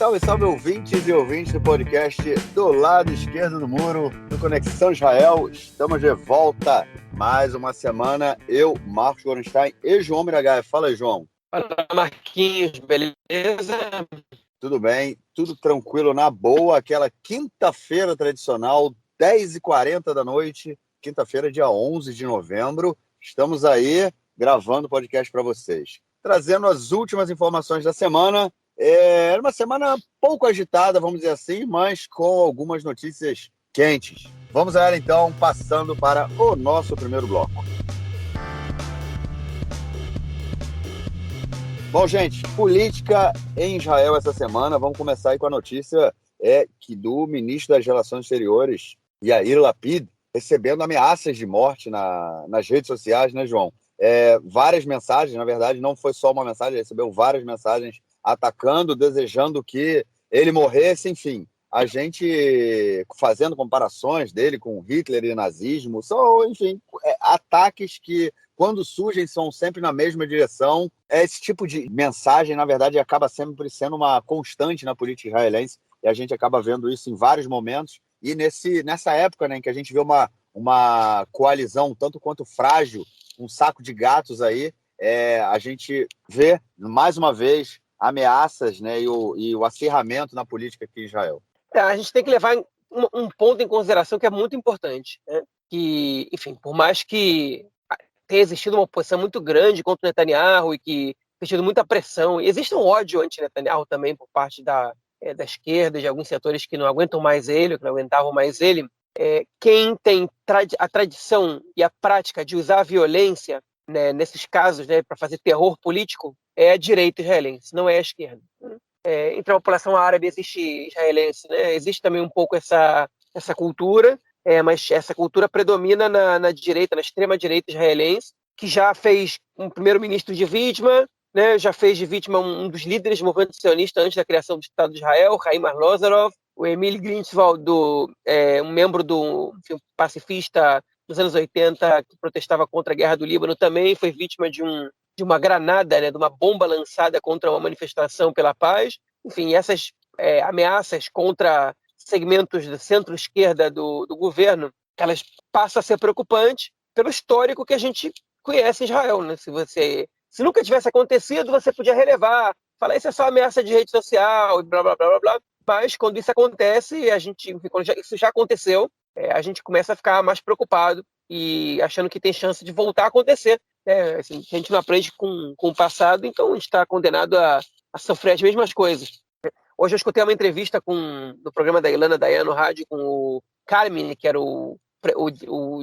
Salve, salve, ouvintes e ouvintes do podcast do lado esquerdo do muro, do Conexão Israel. Estamos de volta. Mais uma semana, eu, Marcos Gorenstein e João Miragaia. Fala aí, João. Fala, Marquinhos, beleza? Tudo bem, tudo tranquilo, na boa. Aquela quinta-feira tradicional, 10h40 da noite, quinta-feira, dia 11 de novembro. Estamos aí gravando o podcast para vocês. Trazendo as últimas informações da semana. Era uma semana pouco agitada, vamos dizer assim, mas com algumas notícias quentes. Vamos a ela, então, passando para o nosso primeiro bloco. Bom, gente, política em Israel essa semana. Vamos começar aí com a notícia que do ministro das Relações Exteriores, Yair Lapid, recebendo ameaças de morte nas redes sociais, né, João? Várias mensagens, na verdade, não foi só uma mensagem, ele recebeu várias mensagens atacando, desejando que ele morresse, enfim. A gente fazendo comparações dele com Hitler e nazismo, são, enfim, ataques que, quando surgem, são sempre na mesma direção. Esse tipo de mensagem, na verdade, acaba sempre sendo uma constante na política israelense, e a gente acaba vendo isso em vários momentos. E nessa época, né, em que a gente vê uma coalizão tanto quanto frágil, um saco de gatos aí, a gente vê, mais uma vez, ameaças, né, e o acirramento na política aqui em Israel. A gente tem que levar um ponto em consideração que é muito importante, né? Que, enfim, por mais que tenha existido uma oposição muito grande contra o Netanyahu e que tenha tido muita pressão, e existe um ódio anti-Netanyahu também por parte da esquerda, de alguns setores que não aguentam mais ele, que não aguentavam mais ele, quem tem a tradição e a prática de usar a violência, né, nesses casos, né, para fazer terror político, é a direita israelense, não é a esquerda. Entre a população árabe existe israelense, né? Existe também um pouco essa cultura, mas essa cultura predomina na direita, na extrema-direita israelense, que já fez um primeiro-ministro de vítima, né? Já fez de vítima um dos líderes do movimento sionista antes da criação do Estado de Israel, Haim Arlosarov, o Emil Greenwald, um membro do pacifista dos anos 80, que protestava contra a guerra do Líbano, também foi vítima de uma granada, né, de uma bomba lançada contra uma manifestação pela paz. Enfim, essas ameaças contra segmentos da centro-esquerda do governo, elas passam a ser preocupantes pelo histórico que a gente conhece em Israel, né? Se nunca tivesse acontecido, você podia relevar, falar isso é só ameaça de rede social e blá, blá, blá, blá, blá. Mas quando isso acontece, quando isso já aconteceu, a gente começa a ficar mais preocupado e achando que tem chance de voltar a acontecer. Assim, a gente não aprende com o passado, então a gente está condenado a sofrer as mesmas coisas. Hoje eu escutei uma entrevista no programa da Ilana Dayan no rádio com o Carmine, que era o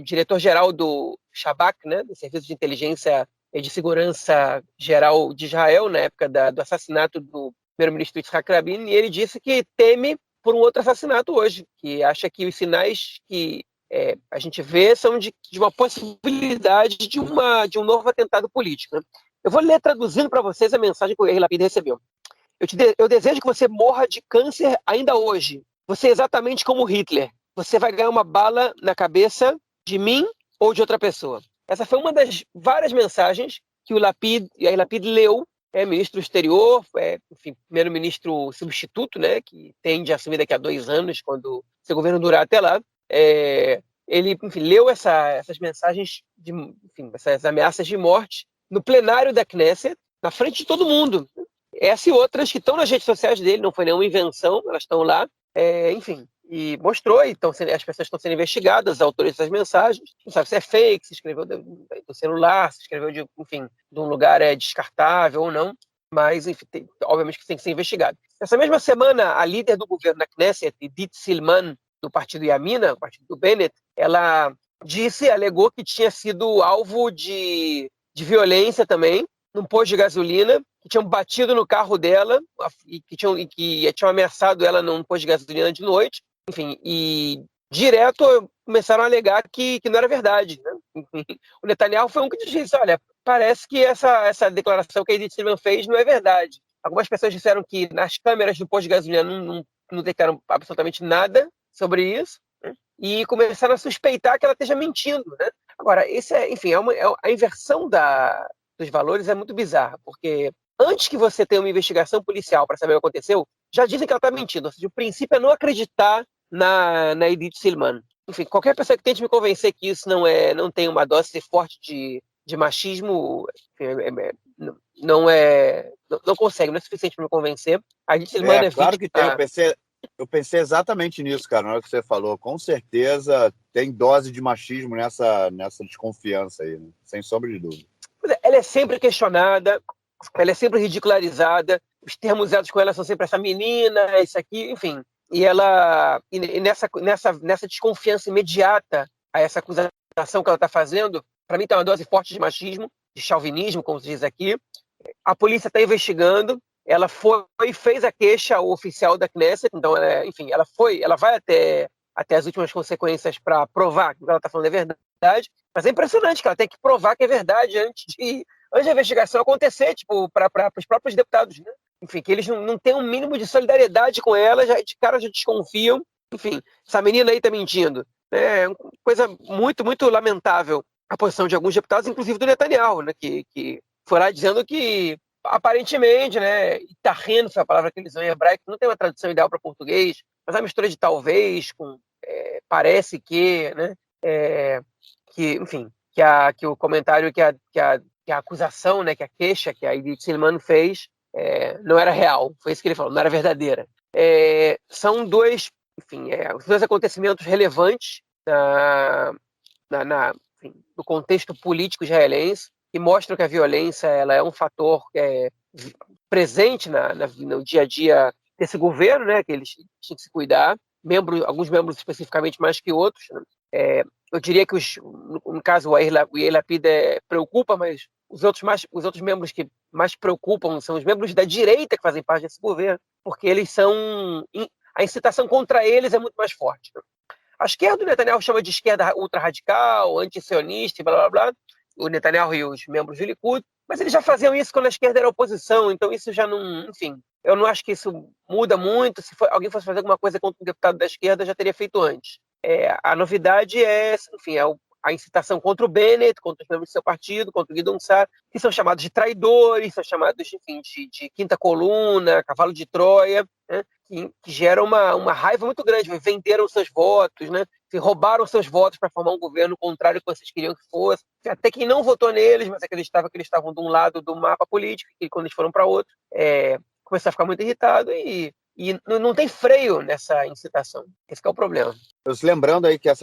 diretor-geral do Shabak, né, do Serviço de Inteligência e de Segurança Geral de Israel, na época do assassinato do primeiro-ministro Yitzhak Rabin, e ele disse que teme por um outro assassinato hoje, que acha que os sinais que a gente vê são de uma possibilidade de um novo atentado político. Né? Eu vou ler traduzindo para vocês a mensagem que o Yair Lapid recebeu. Eu desejo que você morra de câncer ainda hoje. Você é exatamente como Hitler. Você vai ganhar uma bala na cabeça de mim ou de outra pessoa. Essa foi uma das várias mensagens que o Yair Lapid leu, ministro do exterior, enfim, primeiro-ministro substituto, né, que tende a assumir daqui a 2 anos, quando seu governo durar até lá. Ele, enfim, leu essas mensagens, essas ameaças de morte no plenário da Knesset, na frente de todo mundo. Essas e outras que estão nas redes sociais dele, não foi nenhuma invenção, elas estão lá, enfim, e mostrou, então as pessoas estão sendo investigadas, os autores dessas mensagens, não sabe se é fake, se escreveu do celular, se escreveu de um lugar descartável ou não, mas, enfim, obviamente que tem que ser investigado. Essa mesma semana, a líder do governo na Knesset, Idit Silman, do partido Yamina, o partido do Bennett, ela alegou que tinha sido alvo de violência também, num posto de gasolina, que tinham batido no carro dela e que tinham ameaçado ela num posto de gasolina de noite, enfim, e direto começaram a alegar que não era verdade. Né? O Netanyahu foi um que disse, olha, parece que essa declaração que a Edith Silvan fez não é verdade. Algumas pessoas disseram que nas câmeras do posto de gasolina não declararam absolutamente nada sobre isso, né? E começaram a suspeitar que ela esteja mentindo. Né? Agora, a inversão dos valores é muito bizarra, porque antes que você tenha uma investigação policial para saber o que aconteceu, já dizem que ela está mentindo. Ou seja, o princípio é não acreditar na Idit Silman. Enfim, qualquer pessoa que tente me convencer que isso não tem uma dose forte de machismo, enfim, não consegue, não é suficiente para me convencer. A Idit Silman é Claro que tem. vítima. Eu pensei exatamente nisso, cara, na hora que você falou. Com certeza tem dose de machismo nessa desconfiança aí, né? Sem sombra de dúvida. Ela é sempre questionada, ela é sempre ridicularizada, os termos usados com ela são sempre essa menina, isso aqui, enfim. E nessa desconfiança imediata a essa acusação que ela está fazendo, para mim tem uma dose forte de machismo, de chauvinismo, como se diz aqui. A polícia está investigando, ela foi e fez a queixa ao oficial da Knesset, então, enfim, ela vai até as últimas consequências para provar que o que ela está falando é verdade, mas é impressionante que ela tem que provar que é verdade antes da investigação acontecer, tipo, para os próprios deputados, né? Enfim, que eles não têm um mínimo de solidariedade com ela, de cara já desconfiam. Enfim, essa menina aí tá mentindo. É uma coisa muito, muito lamentável a posição de alguns deputados, inclusive do Netanyahu, né, que foi lá dizendo que, aparentemente, né, Itarreno foi a palavra que eles usam em hebraico, não tem uma tradução ideal para português, mas a mistura de talvez com parece que, né, enfim, que o comentário que a acusação, né, que a queixa que a Idit Silman fez não era real, foi isso que ele falou, não era verdadeira. São dois, enfim, dois acontecimentos relevantes enfim, no contexto político israelense que mostram que a violência ela é um fator presente no dia a dia desse governo, né, que eles têm que se cuidar, alguns membros especificamente mais que outros, né? Eu diria que no caso o Yair Lapid preocupa, mas os outros membros que mais preocupam são os membros da direita que fazem parte desse governo, porque a incitação contra eles é muito mais forte. Né? A esquerda do Netanyahu chama de esquerda ultra-radical, anti-sionista, blá blá blá, o Netanyahu e os membros do Likud, mas eles já faziam isso quando a esquerda era oposição, então isso já não, enfim, eu não acho que isso muda muito. Se alguém fosse fazer alguma coisa contra um deputado da esquerda, já teria feito antes. A novidade enfim, a incitação contra o Bennett, contra os membros do seu partido, contra o Guidon Sar, que são chamados de traidores, são chamados, enfim, de quinta coluna, cavalo de Troia, né? Que gera uma raiva muito grande. Venderam seus votos, né? Roubaram seus votos para formar um governo contrário ao que vocês queriam que fosse. Até quem não votou neles, mas acreditava que eles estavam de um lado do mapa político, e quando eles foram para outro, começou a ficar muito irritado e não tem freio nessa incitação. Esse é o problema. Lembrando aí que a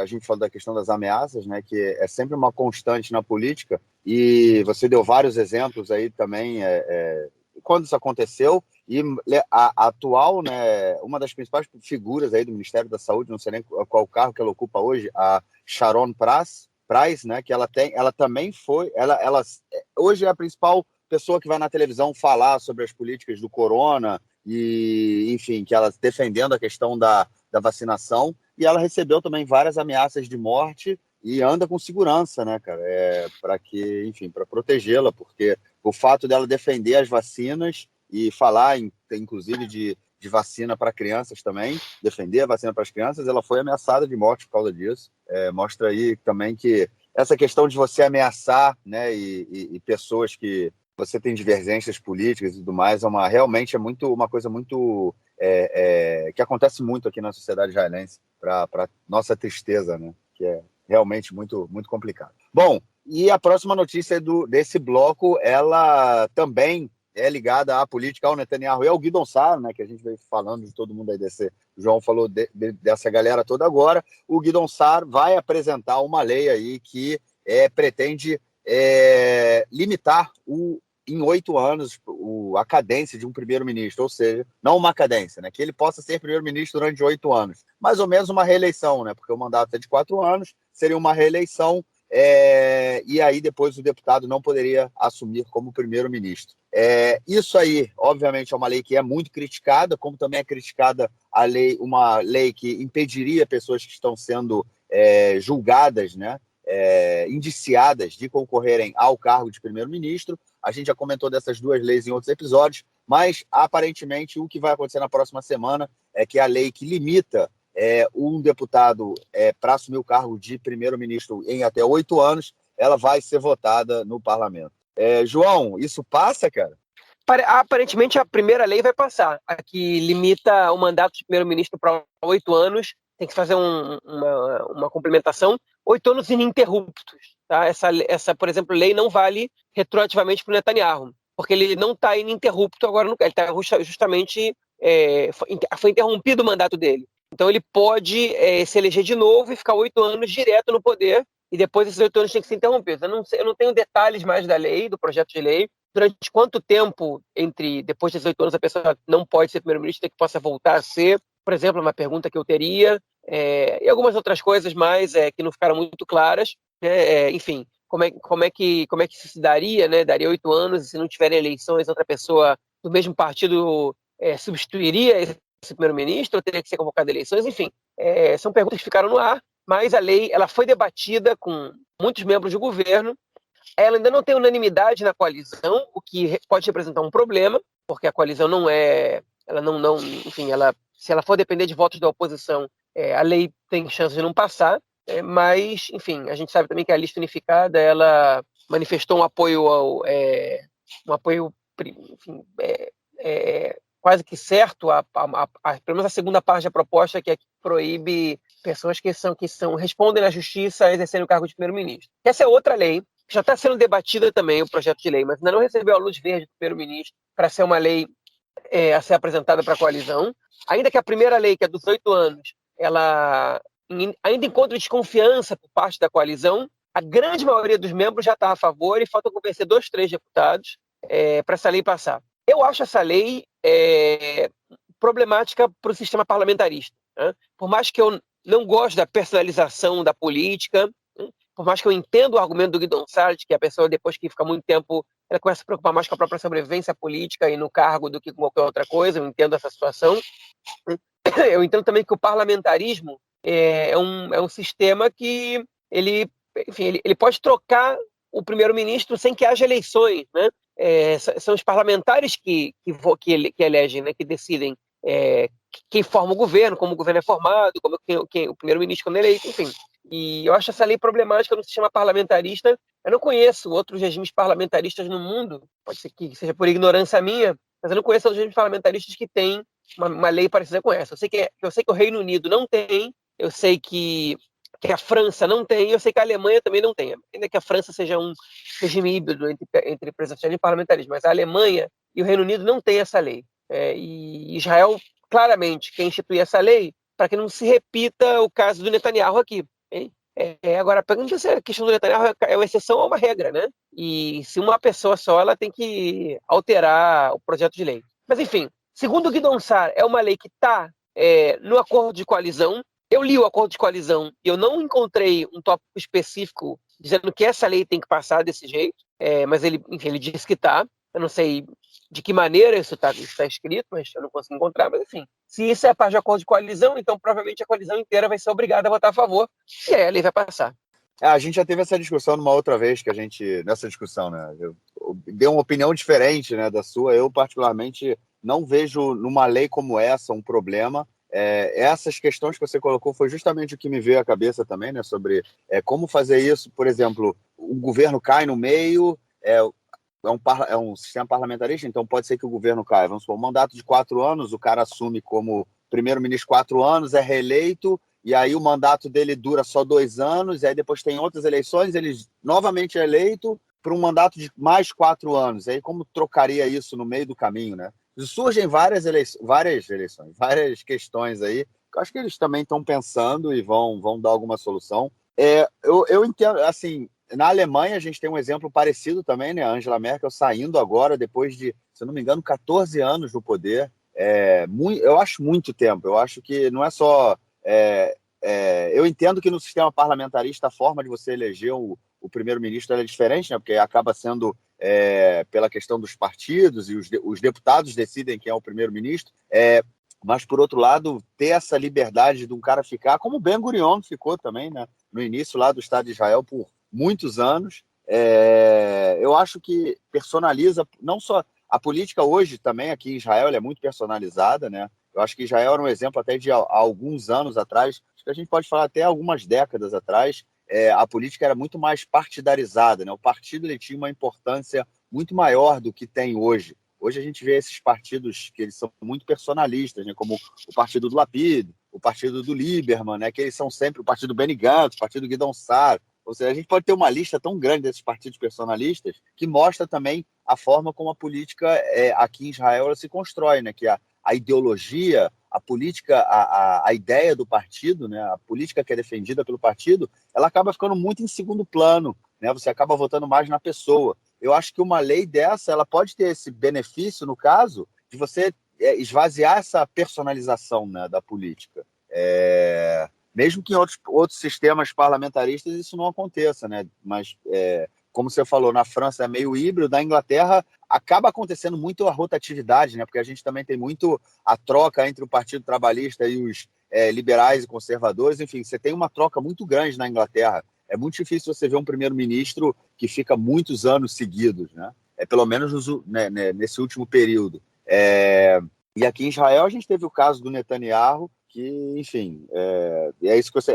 gente falou da questão das ameaças, né, que é sempre uma constante na política, e você deu vários exemplos aí também quando isso aconteceu, e a atual, né, uma das principais figuras aí do Ministério da Saúde, não sei nem qual cargo que ela ocupa hoje, a Sharon Price, né, que ela também foi, ela hoje é a principal pessoa que vai na televisão falar sobre as políticas do corona e, enfim, que ela defendendo a questão da vacinação, e ela recebeu também várias ameaças de morte e anda com segurança, né, cara, para protegê-la, porque o fato dela defender as vacinas e falar, inclusive, de vacina para crianças também, defender a vacina para as crianças, ela foi ameaçada de morte por causa disso. Mostra aí também que essa questão de você ameaçar, né, e pessoas que você tem divergências políticas e tudo mais, realmente é uma coisa muito que acontece muito aqui na sociedade israelense, para nossa tristeza, né? Que é realmente muito, muito complicado. Bom, e a próxima notícia desse bloco, ela também é ligada à política, ao Netanyahu e ao Guidon Sar, né? Que a gente veio falando de todo mundo aí o João falou dessa galera toda agora. O Guidon Sar vai apresentar uma lei aí que pretende limitar em 8 anos a cadência de um primeiro-ministro, ou seja, não uma cadência, né? Que ele possa ser primeiro-ministro durante 8 anos. Mais ou menos uma reeleição, né? Porque o mandato é de 4 anos, seria uma reeleição, e aí depois o deputado não poderia assumir como primeiro-ministro. Isso aí, obviamente, é uma lei que é muito criticada, como também é criticada uma lei que impediria pessoas que estão sendo julgadas, né? Indiciadas de concorrerem ao cargo de primeiro-ministro. A gente já comentou dessas duas leis em outros episódios, mas aparentemente o que vai acontecer na próxima semana é que a lei que limita um deputado para assumir o cargo de primeiro-ministro em até 8 anos, ela vai ser votada no parlamento. João, isso passa, cara? Aparentemente, a primeira lei vai passar, a que limita o mandato de primeiro-ministro para 8 anos. Tem que fazer uma complementação, 8 anos ininterruptos. Tá? Essa, por exemplo, lei não vale retroativamente para o Netanyahu, porque ele não está ininterrupto agora, ele está justamente, foi interrompido o mandato dele. Então ele pode se eleger de novo e ficar 8 anos direto no poder, e depois esses 8 anos têm que ser interrompidos. Eu não tenho detalhes mais da lei, do projeto de lei, durante quanto tempo depois desses 8 anos a pessoa não pode ser primeiro-ministro e que possa voltar a ser, por exemplo, uma pergunta que eu teria, e algumas outras coisas mais que não ficaram muito claras, né? Enfim, como é que isso se daria, né? Daria 8 anos, e se não tiverem eleições, outra pessoa do mesmo partido substituiria esse primeiro-ministro, ou teria que ser convocada eleições, enfim, são perguntas que ficaram no ar, mas a lei ela foi debatida com muitos membros do governo. Ela ainda não tem unanimidade na coalizão, o que pode representar um problema, porque a coalizão enfim, se ela for depender de votos da oposição, a lei tem chance de não passar, mas, enfim, a gente sabe também que a lista unificada, ela manifestou um apoio enfim, quase que certo, pelo menos a segunda parte da proposta, que é que proíbe pessoas que respondem na justiça a exercerem o cargo de primeiro-ministro. Essa é outra lei, que já está sendo debatida também, o projeto de lei, mas ainda não recebeu a luz verde do primeiro-ministro para ser uma lei a ser apresentada para a coalizão. Ainda que a primeira lei, que é dos 8 anos, ela ainda encontra desconfiança por parte da coalizão, a grande maioria dos membros já está a favor e falta convencer 2, 3 deputados para essa lei passar. Eu acho essa lei problemática para o sistema parlamentarista, né? Por mais que eu não goste da personalização da política, por mais que eu entenda o argumento do Guidon Salles, que a pessoa, depois que fica muito tempo, ela começa a se preocupar mais com a própria sobrevivência política e no cargo do que com qualquer outra coisa, eu entendo essa situação. Eu entendo também que o parlamentarismo é um sistema que enfim, ele pode trocar o primeiro-ministro sem que haja eleições, né? São os parlamentares que elegem, né, que decidem quem forma o governo, como o governo é formado, como o primeiro-ministro quando é eleito, enfim. E eu acho essa lei problemática no sistema parlamentarista. Eu não conheço outros regimes parlamentaristas no mundo, pode ser que seja por ignorância minha, mas eu não conheço outros regimes parlamentaristas que têm uma lei parecida com essa. Eu sei que o Reino Unido não tem, eu sei que a França não tem, eu sei que a Alemanha também não tem. Ainda que a França seja um regime híbrido entre presidencialismo e parlamentarismo, mas a Alemanha e o Reino Unido não têm essa lei. E Israel, claramente, quer instituir essa lei para que não se repita o caso do Netanyahu aqui. Agora, a pergunta é se a questão do Netanyahu é uma exceção ou uma regra, né? E se uma pessoa só, ela tem que alterar o projeto de lei. Mas, enfim, segundo o Guidon Sar, é uma lei que está no acordo de coalizão. Eu li o acordo de coalizão e eu não encontrei um tópico específico dizendo que essa lei tem que passar desse jeito, mas ele disse que está. Eu não sei de que maneira isso está escrito, mas eu não consigo encontrar. Mas, enfim, se isso é parte de acordo de coalizão, então provavelmente a coalizão inteira vai ser obrigada a votar a favor e aí a lei vai passar. A gente já teve essa discussão numa outra vez, nessa discussão, né? Eu dei uma opinião diferente, né, da sua. Eu, particularmente, não vejo numa lei como essa um problema. Essas questões que você colocou foi justamente o que me veio à cabeça também, né, sobre como fazer isso. Por exemplo, o governo cai no meio, é um sistema parlamentarista, então pode ser que o governo caia. Vamos supor, um mandato de 4 anos, o cara assume como primeiro-ministro 4 anos, é reeleito, e aí o mandato dele dura só 2 anos, e aí depois tem outras eleições, ele novamente é eleito por um mandato de mais 4 anos. E aí como trocaria isso no meio do caminho, né? Surgem várias eleições, várias questões aí, que eu acho que eles também estão pensando e vão dar alguma solução. Eu entendo, assim, na Alemanha a gente tem um exemplo parecido também, né? A Angela Merkel saindo agora, depois de, se eu não me engano, 14 anos no poder. Eu acho muito tempo. Eu acho que não é só... eu entendo que no sistema parlamentarista a forma de você eleger o primeiro-ministro é diferente, né? Porque acaba sendo pela questão dos partidos e os deputados decidem quem é o primeiro-ministro. Mas, por outro lado, ter essa liberdade de um cara ficar, como Ben Gurion ficou também, né? No início lá do Estado de Israel por muitos anos. Eu acho que personaliza, não só a política hoje também aqui em Israel, ela é muito personalizada, né? Eu acho que Israel era um exemplo até de há alguns anos atrás, acho que a gente pode falar até algumas décadas atrás, a política era muito mais partidarizada, né? O partido ele tinha uma importância muito maior do que tem hoje. Hoje a gente vê esses partidos que eles são muito personalistas, né? Como o partido do Lapid, o partido do Lieberman, né? Que eles são sempre o partido do Benny Gantz, o partido do Guidon Saar. Ou seja, a gente pode ter uma lista tão grande desses partidos personalistas que mostra também a forma como a política aqui em Israel ela se constrói, né? Que a ideologia, a política, a ideia do partido, né? A política que é defendida pelo partido, ela acaba ficando muito em segundo plano, né? Você acaba votando mais na pessoa. Eu acho que uma lei dessa ela pode ter esse benefício, no caso, de você esvaziar essa personalização, né, da política. Mesmo que em outros sistemas parlamentaristas isso não aconteça, né? Mas, como você falou, na França é meio híbrido, na Inglaterra acaba acontecendo muito a rotatividade, né? Porque a gente também tem muito a troca entre o Partido Trabalhista e os liberais e conservadores. Enfim, você tem uma troca muito grande na Inglaterra. É muito difícil você ver um primeiro-ministro que fica muitos anos seguidos, né? Pelo menos nesse último período. E aqui em Israel a gente teve o caso do Netanyahu, que, enfim,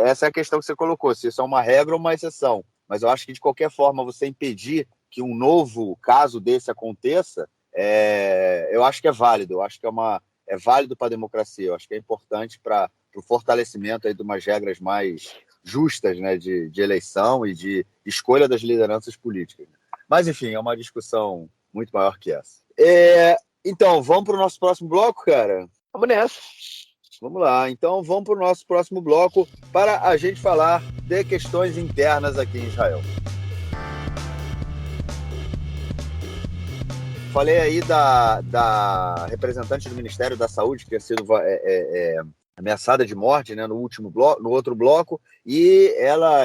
essa é a questão que você colocou, se isso é uma regra ou uma exceção. Mas eu acho que, de qualquer forma, você impedir que um novo caso desse aconteça, eu acho que é válido. Eu acho que é válido para a democracia. Eu acho que é importante para o fortalecimento aí de umas regras mais justas, né, de eleição e de escolha das lideranças políticas. Mas, enfim, é uma discussão muito maior que essa. Então, vamos para o nosso próximo bloco, cara? Vamos nessa. Vamos lá. Então, vamos para o nosso próximo bloco para a gente falar de questões internas aqui em Israel. Falei aí da representante do Ministério da Saúde, que tinha sido ameaçada de morte, né, no outro bloco, e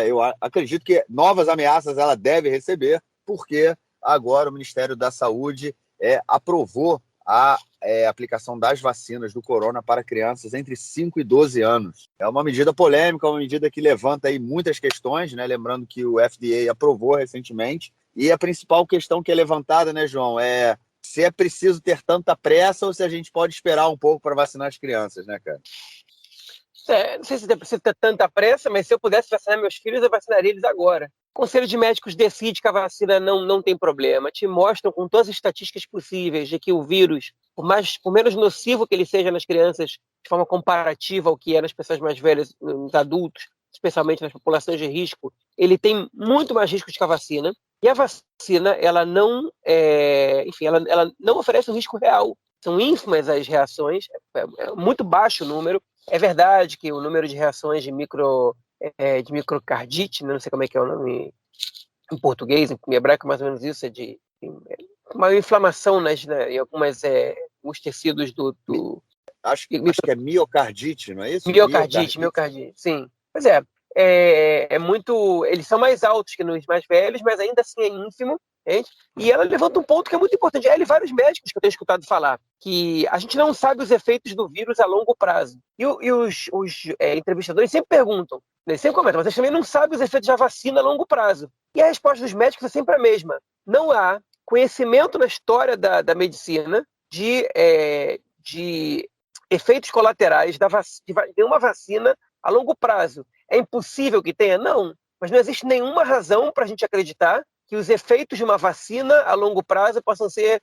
eu acredito que novas ameaças ela deve receber, porque agora o Ministério da Saúde aprovou a aplicação das vacinas do corona para crianças entre 5 e 12 anos. É uma medida polêmica, uma medida que levanta aí muitas questões, né? Lembrando que o FDA aprovou recentemente, e a principal questão que é levantada, né, João, é se é preciso ter tanta pressa ou se a gente pode esperar um pouco para vacinar as crianças, né, cara? Não sei se precisa ter tanta pressa, mas se eu pudesse vacinar meus filhos, eu vacinaria eles agora. O Conselho de Médicos decide que a vacina não tem problema. Te mostram com todas as estatísticas possíveis de que o vírus, por menos nocivo que ele seja nas crianças, de forma comparativa ao que é nas pessoas mais velhas, nos adultos, especialmente nas populações de risco, ele tem muito mais risco que a vacina. E a vacina, ela não, ela não oferece um risco real. São ínfimas as reações, é muito baixo o número. É verdade que o número de reações de microcardite, né? Não sei como é que é o nome em português, em hebraico mais ou menos isso, uma inflamação em alguns tecidos do Acho que é miocardite, não é isso? Miocardite, sim. Pois eles são mais altos que nos mais velhos, mas ainda assim é ínfimo. Entende? E ela levanta um ponto que é muito importante. Ela e vários médicos que eu tenho escutado falar, que a gente não sabe os efeitos do vírus a longo prazo. E os entrevistadores sempre perguntam, eles sempre comentam, mas vocês também não sabem os efeitos da vacina a longo prazo. E a resposta dos médicos é sempre a mesma. Não há conhecimento na história da medicina de efeitos colaterais de uma vacina a longo prazo. É impossível que tenha? Não. Mas não existe nenhuma razão para a gente acreditar que os efeitos de uma vacina a longo prazo possam ser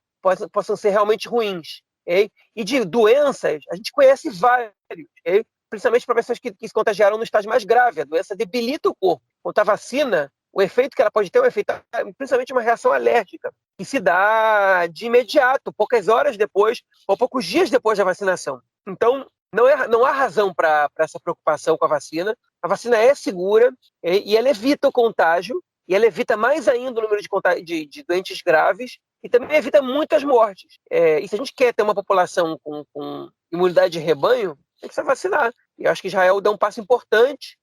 realmente ruins. Okay? E de doenças, a gente conhece vários, okay? Principalmente para pessoas que se contagiaram no estágio mais grave. A doença debilita o corpo. Quanto à vacina, o efeito que ela pode ter é um efeito, principalmente uma reação alérgica, que se dá de imediato, poucas horas depois, ou poucos dias depois da vacinação. Então, não há razão para essa preocupação com a vacina. A vacina é segura, okay? E ela evita o contágio, e ela evita mais ainda o número de doentes graves e também evita muitas mortes. E se a gente quer ter uma população com imunidade de rebanho, tem que se vacinar. E eu acho que Israel dá um passo importante,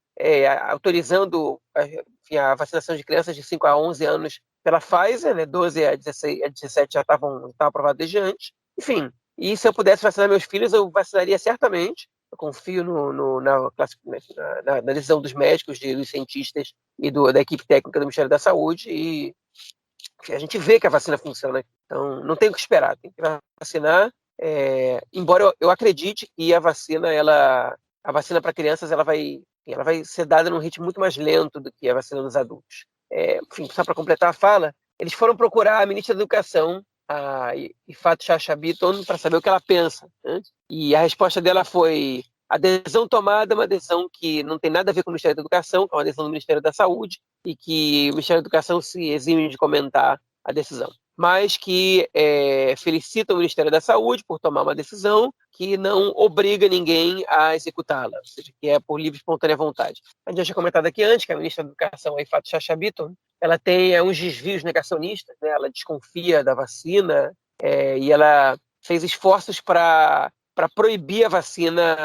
autorizando a vacinação de crianças de 5 a 11 anos pela Pfizer, né? 12 a 17 já estavam aprovados desde antes. Enfim, e se eu pudesse vacinar meus filhos, eu vacinaria certamente. Eu confio na decisão dos médicos, dos cientistas e da equipe técnica do Ministério da Saúde, e a gente vê que a vacina funciona. Então, não tem o que esperar, tem que vacinar. Embora eu acredite que a vacina para crianças ela vai ser dada num ritmo muito mais lento do que a vacina dos adultos. Enfim, só para completar a fala, eles foram procurar a ministra da Educação, a Yifat Shasha Bitton para saber o que ela pensa, né? E a resposta dela foi: a decisão tomada é uma decisão que não tem nada a ver com o Ministério da Educação, que é uma decisão do Ministério da Saúde, e que o Ministério da Educação se exime de comentar a decisão, mas que felicita o Ministério da Saúde por tomar uma decisão que não obriga ninguém a executá-la, ou seja, que é por livre e espontânea vontade. A gente já tinha comentado aqui antes que a ministra da Educação, a Yifat Shasha Bitton, ela tem uns desvios negacionistas, né? Ela desconfia da vacina e ela fez esforços para proibir a vacina,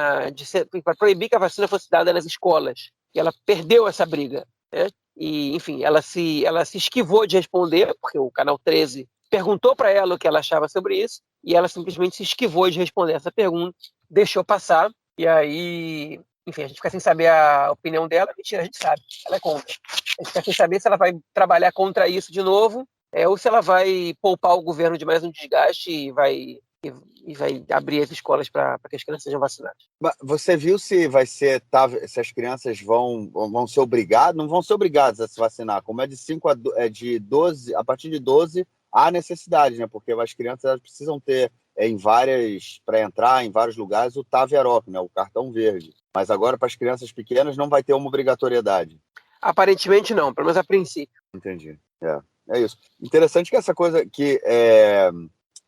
para proibir que a vacina fosse dada nas escolas. E ela perdeu essa briga, né? E, enfim, ela se esquivou de responder, porque o Canal 13 perguntou para ela o que ela achava sobre isso, e ela simplesmente se esquivou de responder essa pergunta, deixou passar, e aí, enfim, a gente fica sem saber a opinião dela. Mentira, a gente sabe, ela é contra. A gente fica sem saber se ela vai trabalhar contra isso de novo, ou se ela vai poupar o governo de mais um desgaste e vai abrir as escolas para que as crianças sejam vacinadas. Você viu se vai ser, se as crianças vão ser obrigadas? Não vão ser obrigadas a se vacinar, como é de 5 de 12, a partir de 12 há necessidade, né? Porque as crianças elas precisam ter para entrar em vários lugares o TAV Aeroc, né? O cartão verde. Mas agora para as crianças pequenas não vai ter uma obrigatoriedade. Aparentemente não, pelo menos a princípio. Entendi. É isso. Interessante que essa coisa que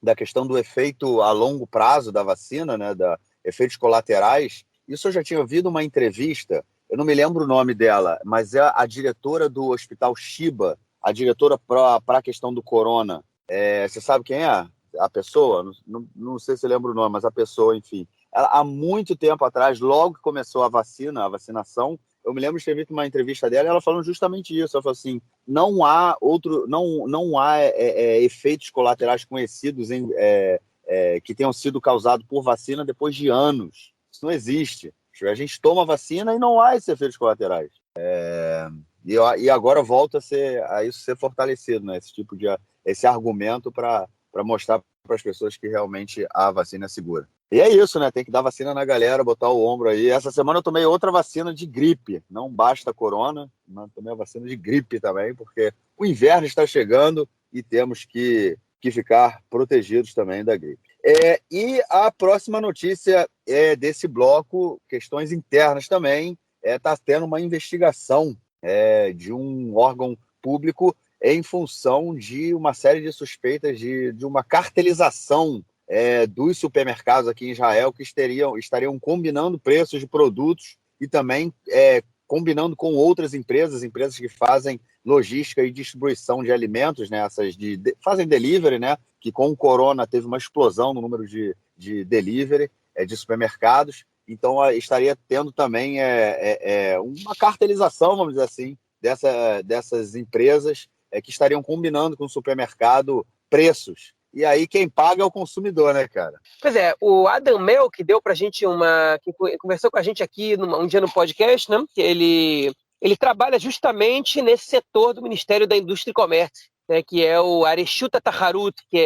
da questão do efeito a longo prazo da vacina, né, da efeitos colaterais, isso eu já tinha ouvido uma entrevista, eu não me lembro o nome dela, mas é a diretora do Hospital Chiba, a diretora para a questão do corona. Você sabe quem é a pessoa? Não sei se lembro o nome, mas a pessoa, enfim. Ela, há muito tempo atrás, logo que começou a vacinação, eu me lembro de ter visto uma entrevista dela e ela falando justamente isso. Ela falou assim: não há efeitos colaterais conhecidos que tenham sido causados por vacina depois de anos. Isso não existe. A gente toma vacina e não há esses efeitos colaterais. E agora volta a isso ser fortalecido, né? Esse argumento para mostrar para as pessoas que realmente a vacina é segura. E é isso, né? Tem que dar vacina na galera, botar o ombro aí. Essa semana eu tomei outra vacina de gripe. Não basta a corona, mas tomei a vacina de gripe também, porque o inverno está chegando e temos que ficar protegidos também da gripe. E a próxima notícia desse bloco, questões internas também, está tendo uma investigação de um órgão público em função de uma série de suspeitas de uma cartelização dos supermercados aqui em Israel que estariam combinando preços de produtos e também combinando com outras empresas que fazem logística e distribuição de alimentos, né, fazem delivery, né, que com o corona teve uma explosão no número de delivery de supermercados. Então estaria tendo também uma cartelização, vamos dizer assim, dessas empresas que estariam combinando com o supermercado preços. E aí quem paga é o consumidor, né, cara? Pois é, o Adam Mel, que deu pra gente que conversou com a gente aqui um dia no podcast, né? Que ele trabalha justamente nesse setor do Ministério da Indústria e Comércio, né, que é o Areshut Taharut, que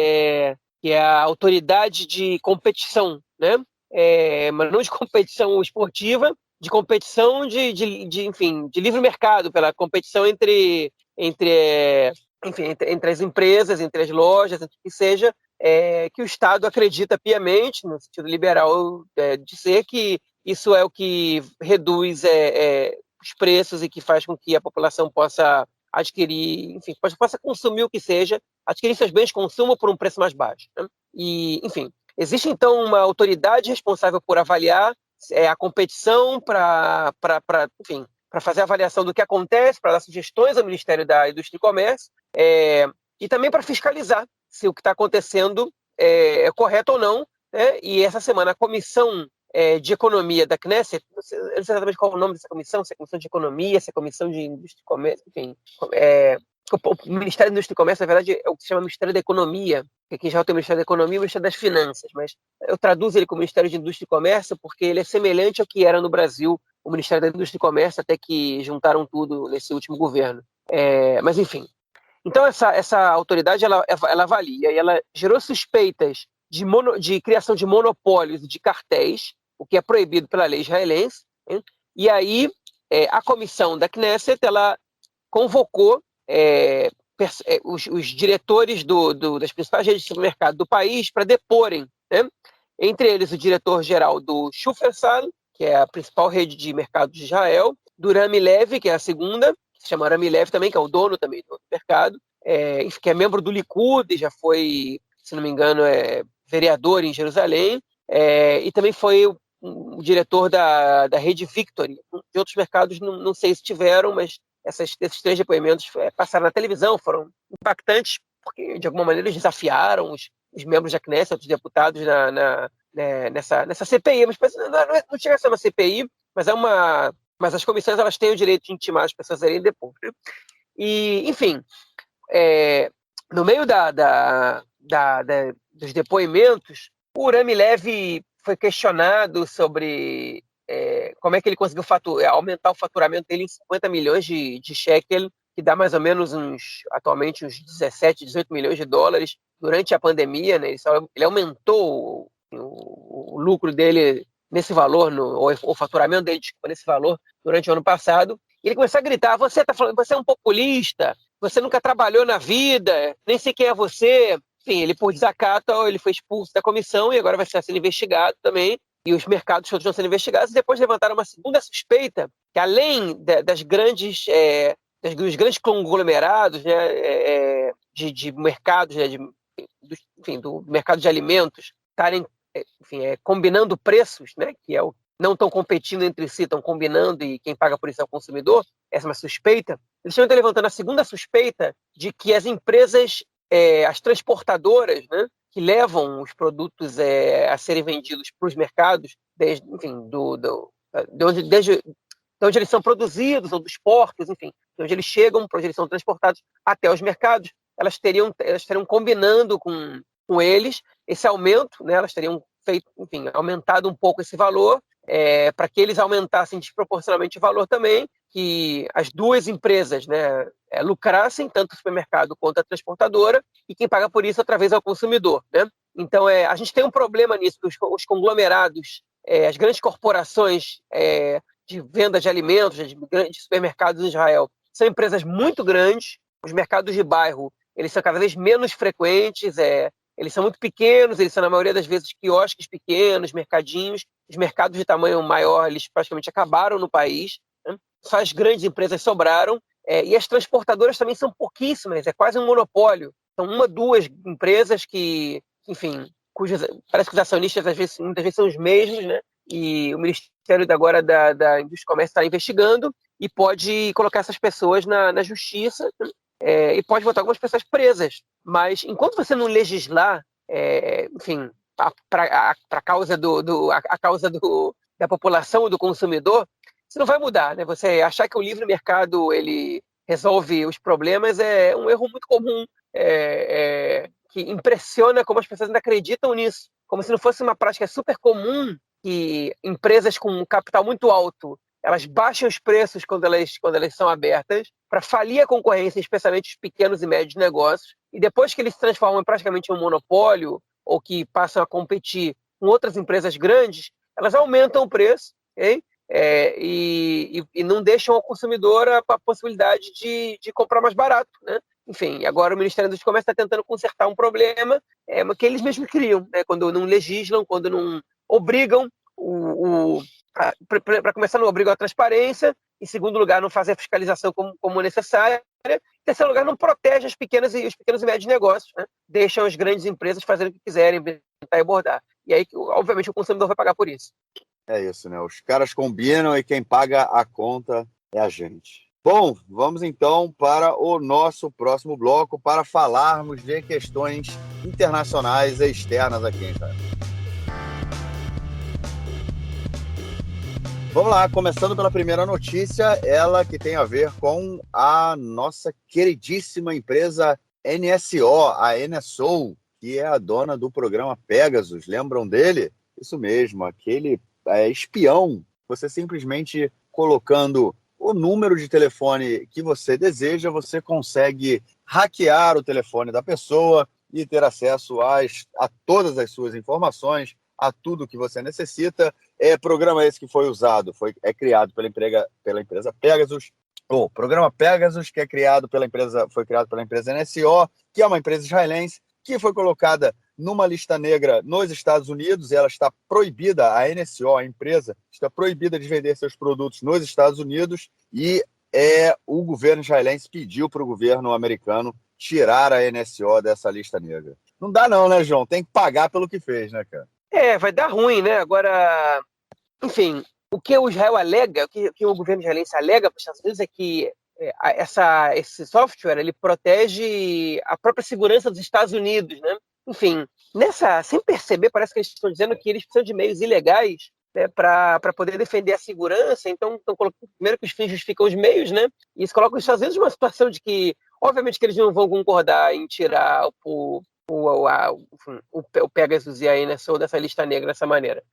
é a autoridade de competição, né? Mas não de competição esportiva, de competição enfim, de livre mercado, pela competição entre as empresas, entre as lojas, entre o que seja, que o Estado acredita piamente, no sentido liberal, de ser que isso é o que reduz os preços e que faz com que a população possa adquirir, enfim, possa consumir o que seja, adquirir seus bens de consumo por um preço mais baixo, né? E, enfim, existe então uma autoridade responsável por avaliar a competição para fazer a avaliação do que acontece, para dar sugestões ao Ministério da Indústria e Comércio, e também para fiscalizar se o que está acontecendo é correto ou não, né? E essa semana a Comissão de Economia da Knesset, eu não sei exatamente qual é o nome dessa comissão, se é a Comissão de Economia, se é a Comissão de Indústria e Comércio, enfim. O Ministério da Indústria e Comércio, na verdade, é o que se chama Ministério da Economia, que aqui já tem o Ministério da Economia e o Ministério das Finanças, mas eu traduzo ele como Ministério de Indústria e Comércio porque ele é semelhante ao que era no Brasil o Ministério da Indústria e Comércio, até que juntaram tudo nesse último governo. Mas, enfim. Então, essa autoridade, ela avalia e ela gerou suspeitas de criação de monopólios e de cartéis, o que é proibido pela lei israelense, hein? E aí a comissão da Knesset, ela convocou os diretores das principais redes de supermercado do país para deporem, né? Entre eles o diretor-geral do Shufersal, que é a principal rede de mercado de Israel, do Rami Levy, que é a segunda, que se chama Rami Levy também, que é o dono também do mercado, que é membro do Likud e já foi, se não me engano, vereador em Jerusalém, e também foi o diretor da rede Victory. De outros mercados, não sei se tiveram, mas esses 3 depoimentos passaram na televisão, foram impactantes, porque de alguma maneira eles desafiaram os membros da Knesset, os deputados nessa CPI, mas não chega a ser uma CPI, mas as comissões elas têm o direito de intimar as pessoas a irem depor. E, enfim, no meio dos depoimentos, o Rami Levy foi questionado sobre como é que ele conseguiu aumentar o faturamento dele em 50 milhões de shekel, que dá mais ou menos atualmente uns 17, 18 milhões de dólares durante a pandemia, né? Ele aumentou o lucro dele nesse valor, o faturamento dele nesse valor durante o ano passado. E ele começou a gritar: você é um populista, você nunca trabalhou na vida, nem sei quem é você. Enfim, ele, por desacato, ele foi expulso da comissão e agora vai estar sendo investigado também. E os mercados todos estão sendo investigados. E depois levantaram uma segunda suspeita, que além dos grandes conglomerados, né, de mercados, né, do mercado de alimentos, estarem combinando preços, né, que não estão competindo entre si, estão combinando e quem paga por isso é o consumidor, essa é uma suspeita. Eles estão levantando a segunda suspeita de que as empresas, as transportadoras, né, que levam os produtos a serem vendidos para os mercados, desde onde eles são produzidos, ou dos portos, enfim, de onde eles chegam, para onde eles são transportados até os mercados, elas estariam combinando com eles esse aumento, né? Elas teriam aumentado um pouco esse valor, para que eles aumentassem desproporcionalmente o valor também, que as duas empresas, né, lucrassem, tanto o supermercado quanto a transportadora, e quem paga por isso outra vez é o consumidor, né? Então, a gente tem um problema nisso, que os conglomerados, as grandes corporações de venda de alimentos, de grandes supermercados em Israel, são empresas muito grandes. Os mercados de bairro, eles são cada vez menos frequentes, eles são muito pequenos, eles são, na maioria das vezes, quiosques pequenos, mercadinhos. Os mercados de tamanho maior, eles praticamente acabaram no país, né? Só as grandes empresas sobraram, e as transportadoras também são pouquíssimas, é quase um monopólio. São uma, duas empresas que, enfim, parece que os acionistas muitas vezes são os mesmos, né? E o Ministério agora da Indústria e Comércio está investigando e pode colocar essas pessoas na justiça, né? E pode botar algumas pessoas presas. Mas enquanto você não legislar, enfim, para a causa da população, do consumidor, você não vai mudar, né? Você achar que o livre mercado ele resolve os problemas é um erro muito comum, que impressiona como as pessoas ainda acreditam nisso, como se não fosse uma prática super comum que empresas com um capital muito alto elas baixam os preços quando elas são abertas para falir a concorrência, especialmente os pequenos e médios negócios, e depois que eles se transformam praticamente em um monopólio ou que passam a competir com outras empresas grandes, elas aumentam o preço, okay? E não deixam ao consumidor a possibilidade de comprar mais barato, né? Enfim, agora o Ministério do Comércio está tentando consertar um problema que eles mesmos criam, né? Quando não legislam, quando não obrigam para começar, não obrigam a transparência. Em segundo lugar, não fazem a fiscalização como necessária. Em terceiro lugar, não protege os pequenos e médios negócios, né? Deixam as grandes empresas fazerem o que quiserem, tentar abordar. E aí, obviamente, o consumidor vai pagar por isso. É isso, né? Os caras combinam e quem paga a conta é a gente. Bom, vamos então para o nosso próximo bloco para falarmos de questões internacionais e externas aqui em Israel. Vamos lá, começando pela primeira notícia, ela que tem a ver com a nossa queridíssima empresa NSO, a NSO, que é a dona do programa Pegasus. Lembram dele? Isso mesmo, aquele espião. Você simplesmente colocando o número de telefone que você deseja, você consegue hackear o telefone da pessoa e ter acesso a todas as suas informações, a tudo que você necessita. Programa esse que foi usado, é criado pela empresa Pegasus, O programa Pegasus, que foi criado pela empresa NSO, que é uma empresa israelense, que foi colocada numa lista negra nos Estados Unidos, e ela está proibida, a NSO, a empresa, está proibida de vender seus produtos nos Estados Unidos, e o governo israelense pediu para o governo americano tirar a NSO dessa lista negra. Não dá não, né, João? Tem que pagar pelo que fez, né, cara? Vai dar ruim, né? Agora, enfim, o que o Israel alega, o que o governo israelense alega para os Estados Unidos é que esse software ele protege a própria segurança dos Estados Unidos, né? Enfim, sem perceber, parece que eles estão dizendo que eles precisam de meios ilegais, né, para poder defender a segurança. Então, estão colocando primeiro que os fins justificam os meios, né? E isso coloca os Estados Unidos numa situação de que, obviamente, que eles não vão concordar em tirar o Pegasus e a NSO dessa lista negra dessa maneira.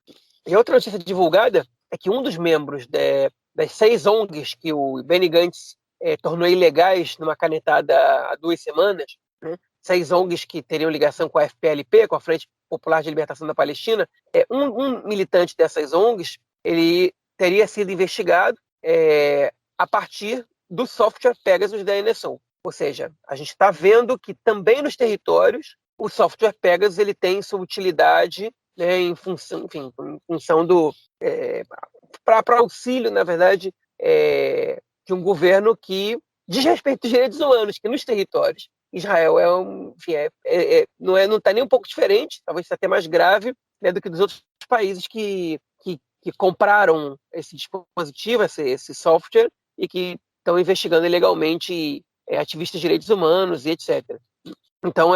E outra notícia divulgada é que um dos membros das 6 ONGs que o Benny Gantz tornou ilegais numa canetada há 2 semanas, né? 6 ONGs que teriam ligação com a FPLP, com a Frente Popular de Libertação da Palestina. Um militante dessas ONGs ele teria sido investigado a partir do software Pegasus da NSO. Ou seja, a gente está vendo que também nos territórios o software Pegasus ele tem sua utilidade, né, em função do para auxílio, na verdade, de um governo que desrespeita os direitos humanos, que nos territórios Israel não está nem um pouco diferente, talvez até mais grave, né, do que dos outros países que compraram esse dispositivo, esse software, e que estão investigando ilegalmente ativistas de direitos humanos e etc. Então,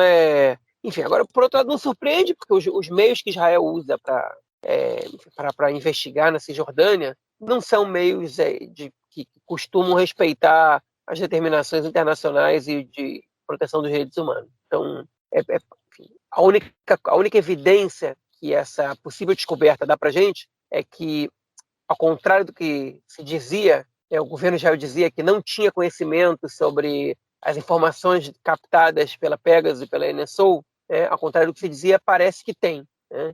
enfim, agora, por outro lado, não surpreende, porque os meios que Israel usa para investigar na Cisjordânia não são meios que costumam respeitar as determinações internacionais e de proteção dos direitos humanos. Então, enfim, a única evidência que essa possível descoberta dá para a gente é que, ao contrário do que se dizia, o governo de Israel dizia que não tinha conhecimento sobre as informações captadas pela Pegasus e pela NSO, ao contrário do que se dizia, parece que tem, né?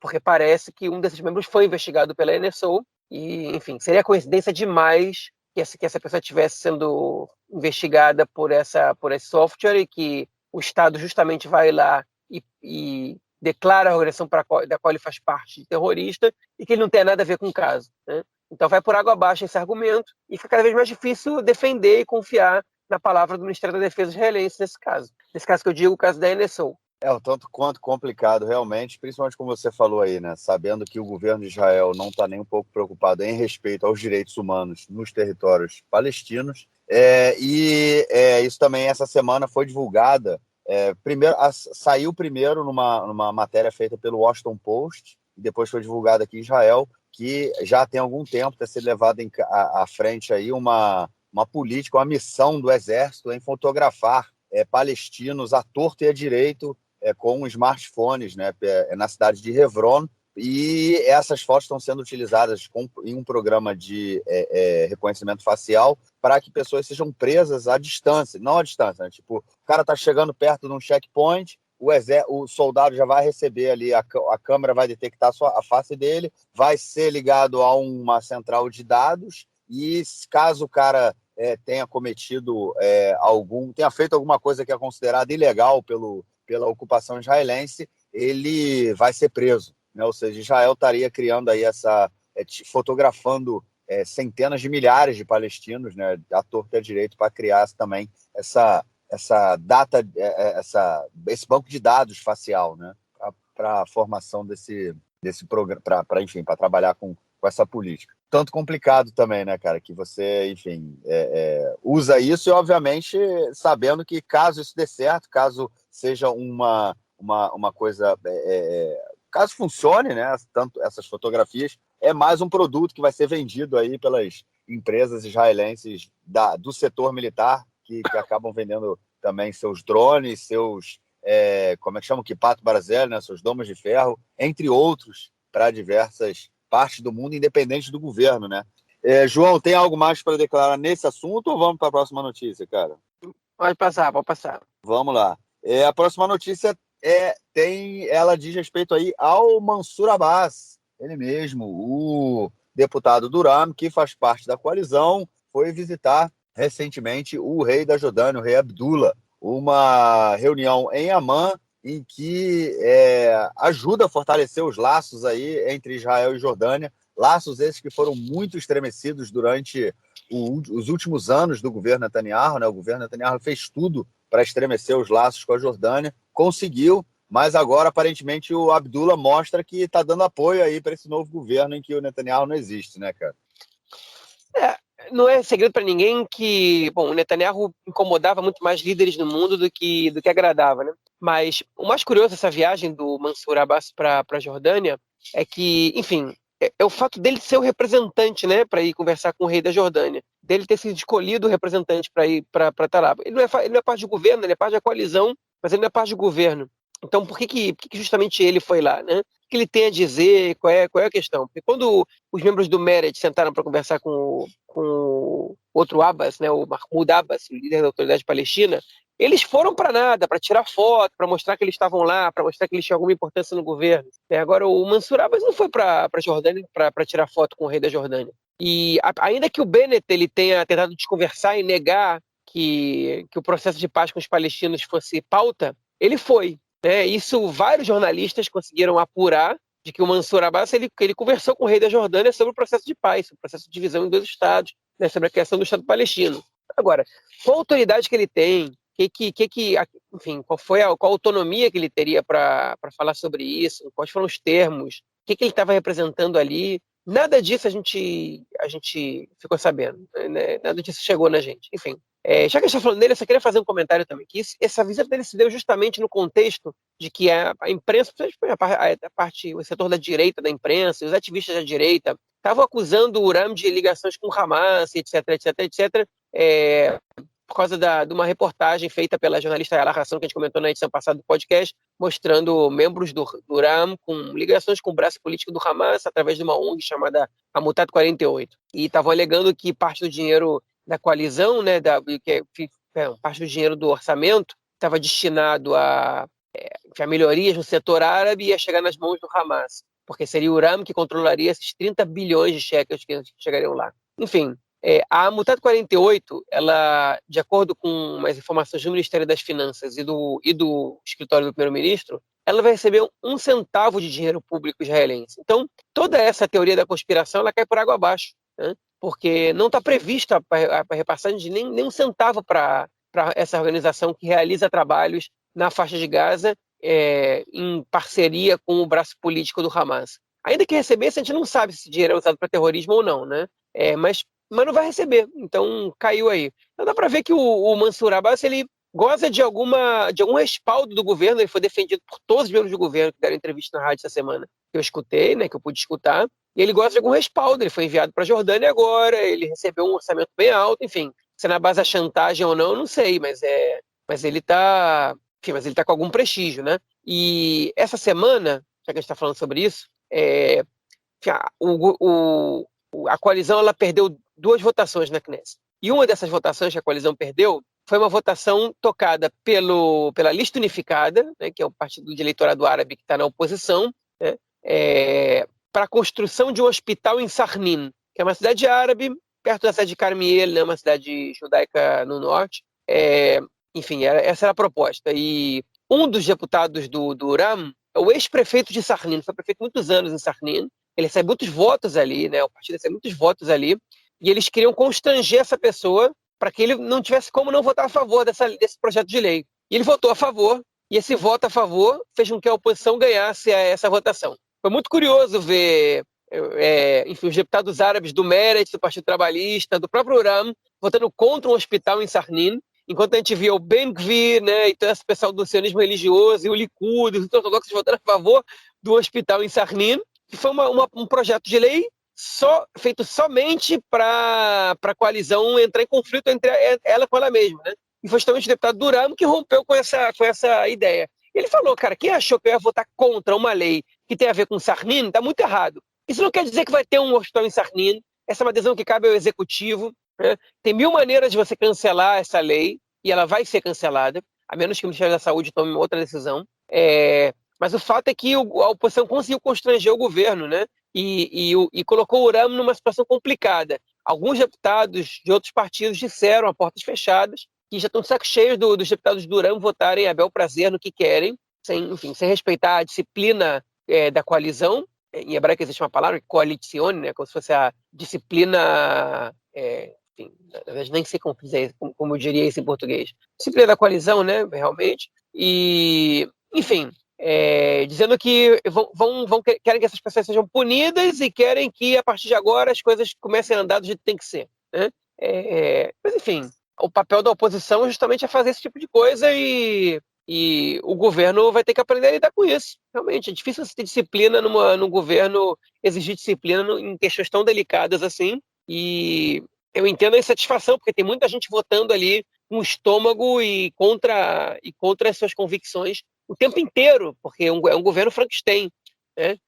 Porque parece que um desses membros foi investigado pela NSO e, enfim, seria coincidência demais que essa pessoa estivesse sendo investigada por esse software e que o Estado justamente vai lá e declara a organização da qual ele faz parte de terrorista e que ele não tem nada a ver com o caso, né? Então vai por água abaixo esse argumento e fica cada vez mais difícil defender e confiar na palavra do Ministério da Defesa israelense nesse caso. Nesse caso que eu digo, o caso da NSO. O tanto quanto complicado, realmente, principalmente como você falou aí, né? Sabendo que o governo de Israel não está nem um pouco preocupado em respeito aos direitos humanos nos territórios palestinos. Isso também, essa semana, foi divulgada. Saiu primeiro numa matéria feita pelo Washington Post, e depois foi divulgada aqui em Israel, que já tem algum tempo está sendo levado à frente aí uma política, uma missão do Exército em fotografar palestinos à torta e à direito com smartphones, né, na cidade de Hebron, e essas fotos estão sendo utilizadas em um programa de reconhecimento facial para que pessoas sejam presas à distância, não à distância, né? Tipo, o cara está chegando perto de um checkpoint, o soldado já vai receber ali, a câmera vai detectar a face dele, vai ser ligado a uma central de dados, e caso o cara tenha cometido tenha feito alguma coisa que é considerada ilegal pela ocupação israelense, ele vai ser preso, né? Ou seja, Israel estaria criando aí fotografando centenas de milhares de palestinos, né, à torta e à direito, para criar também essa data, esse banco de dados facial, né, para a formação desse programa, para trabalhar com essa política. Tanto complicado também, né, cara, que você, enfim, usa isso e, obviamente, sabendo que caso isso dê certo, caso seja uma coisa, caso funcione, né, tanto essas fotografias, é mais um produto que vai ser vendido aí pelas empresas israelenses do setor militar, que acabam vendendo também seus drones, seus, como é que chama, Kippat Barzel, né, seus domos de ferro, entre outros, para diversas partes do mundo, independente do governo, né? João, tem algo mais para declarar nesse assunto ou vamos para a próxima notícia, cara? Pode passar. Vamos lá. A próxima notícia ela diz respeito aí ao Mansur Abbas, ele mesmo, o deputado Durham, que faz parte da coalizão, foi visitar recentemente o rei da Jordânia, o rei Abdullah, uma reunião em Amman em que ajuda a fortalecer os laços aí entre Israel e Jordânia, laços esses que foram muito estremecidos durante os últimos anos do governo Netanyahu, né? O governo Netanyahu fez tudo para estremecer os laços com a Jordânia, conseguiu, mas agora aparentemente o Abdullah mostra que está dando apoio aí para esse novo governo em que o Netanyahu não existe, né, cara? Não é segredo para ninguém que, bom, o Netanyahu incomodava muito mais líderes no mundo do que agradava, né? Mas o mais curioso dessa viagem do Mansur Abbas para a Jordânia é que, enfim, é o fato dele ser o representante, né, para ir conversar com o rei da Jordânia, dele ter sido escolhido o representante para ir para estar lá. Ele não é parte do governo, ele é parte da coalizão, mas ele não é parte do governo. Então, por que justamente ele foi lá, né? O que ele tem a dizer? Qual é a questão? Porque quando os membros do Meretz sentaram para conversar com o outro Abbas, né, o Mahmoud Abbas, o líder da autoridade palestina, eles foram para nada, para tirar foto, para mostrar que eles estavam lá, para mostrar que eles tinham alguma importância no governo. Agora, o Mansur Abbas não foi para a Jordânia para tirar foto com o rei da Jordânia. E ainda que o Bennett ele tenha tentado desconversar e negar que o processo de paz com os palestinos fosse pauta, ele foi. Isso vários jornalistas conseguiram apurar, de que o Mansur Abbas ele conversou com o rei da Jordânia sobre o processo de paz, sobre o processo de divisão em dois estados, né, sobre a criação do Estado palestino. Agora, qual a autoridade que ele tem? Enfim, qual a autonomia que ele teria para falar sobre isso? Quais foram os termos? O que ele estava representando ali? Nada disso a gente ficou sabendo, né? Nada disso chegou na gente. Enfim, já que a gente está falando dele, eu só queria fazer um comentário também, que essa visita dele se deu justamente no contexto de que a imprensa, o setor da direita da imprensa, os ativistas da direita, estavam acusando o Uram de ligações com o Hamas, etc, etc, etc, por causa de uma reportagem feita pela jornalista Yala Hassan, que a gente comentou na edição passada do podcast, mostrando membros do Uram com ligações com o braço político do Hamas através de uma ONG chamada Amutat 48. E estavam alegando que parte do dinheiro da coalizão, né, parte do dinheiro do orçamento estava destinado a melhorias no setor árabe e ia chegar nas mãos do Hamas, porque seria o Uram que controlaria esses 30 bilhões de shekels que chegariam lá. Enfim, a Amutat 48, ela, de acordo com as informações do Ministério das Finanças e do escritório do primeiro-ministro, ela vai receber 1 centavo de dinheiro público israelense. Então, toda essa teoria da conspiração ela cai por água abaixo, né? Porque não está prevista a repassagem de nem 1 centavo para essa organização que realiza trabalhos na faixa de Gaza em parceria com o braço político do Hamas. Ainda que recebesse, a gente não sabe se esse dinheiro é usado para terrorismo ou não, né? Mas não vai receber, então caiu aí. Então dá para ver que o Mansur Abbas ele goza de algum respaldo do governo, ele foi defendido por todos os membros do governo que deram entrevista na rádio essa semana, que eu escutei, né, que eu pude escutar, e ele goza de algum respaldo, ele foi enviado para a Jordânia agora, ele recebeu um orçamento bem alto, enfim, se é na base da chantagem ou não, eu não sei, mas ele está com algum prestígio, né? E essa semana, já que a gente está falando sobre isso, a coalizão ela perdeu 2 votações na Knesset. E uma dessas votações que a coalizão perdeu foi uma votação tocada pela Lista Unificada, né, que é o partido de eleitorado árabe que está na oposição, né, para a construção de um hospital em Sarnin, que é uma cidade árabe, perto da cidade de Carmiel, né, uma cidade judaica no norte. Enfim, essa era a proposta. E um dos deputados do Uram é o ex-prefeito de Sarnin, foi prefeito muitos anos em Sarnin, ele recebe muitos votos ali, né, o partido recebe muitos votos ali, e eles queriam constranger essa pessoa para que ele não tivesse como não votar a favor desse projeto de lei. E ele votou a favor, e esse voto a favor fez com que a oposição ganhasse essa votação. Foi muito curioso ver enfim, os deputados árabes do Meretz, do Partido Trabalhista, do próprio Uram, votando contra um hospital em Sarnin, enquanto a gente via o Ben Gvir, né, e todo esse pessoal do sionismo religioso, e o Likud, os ortodoxos votando a favor do hospital em Sarnin, que foi um projeto de lei feito somente para a coalizão entrar em conflito entre ela com ela mesma, né? E foi justamente o deputado Duramo que rompeu com essa ideia. Ele falou, cara, quem achou que eu ia votar contra uma lei que tem a ver com Sarnin, está muito errado. Isso não quer dizer que vai ter um hospital em Sarnin, essa é uma decisão que cabe ao executivo, né? Tem 1000 maneiras de você cancelar essa lei, e ela vai ser cancelada, a menos que o Ministério da Saúde tome outra decisão. Mas o fato é que a oposição conseguiu constranger o governo, né? E colocou o Uram numa situação complicada. alguns deputados de outros partidos disseram a portas fechadas que já estão de saco cheio dos deputados do Durão votarem a bel prazer no que querem, sem respeitar a disciplina da coalizão. Em hebraico existe uma palavra, coalicione, né, como se fosse a disciplina, enfim, nem sei como eu diria isso em português. Disciplina da coalizão, né, realmente. E, enfim, dizendo que querem que essas pessoas sejam punidas e querem que, a partir de agora, as coisas comecem a andar do jeito que tem que ser, né? Mas, enfim, o papel da oposição é justamente fazer esse tipo de coisa e o governo vai ter que aprender a lidar com isso. Realmente, é difícil você ter disciplina no governo, exigir disciplina em questões tão delicadas assim. E eu entendo a insatisfação, porque tem muita gente votando ali com o estômago e contra as suas convicções o tempo inteiro, porque é um governo Frankenstein, né?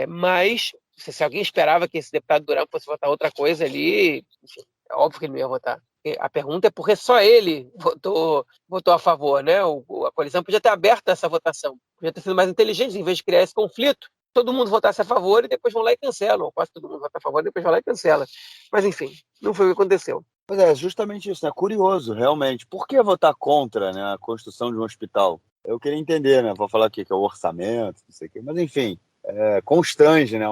Mas se alguém esperava que esse deputado Durão fosse votar outra coisa ali, enfim, é óbvio que ele não ia votar. A pergunta é porque só ele votou a favor, né? A coalizão podia ter aberto essa votação, podia ter sido mais inteligente, em vez de criar esse conflito, todo mundo votasse a favor e depois vão lá e cancelam, ou quase todo mundo vota a favor e depois vai lá e cancela. Mas enfim, não foi o que aconteceu. Pois é, justamente isso, né? Curioso, realmente. Por que votar contra, né, a construção de um hospital? Eu queria entender, né? Vou falar aqui que é o orçamento, não sei o quê, mas enfim, constrange, né?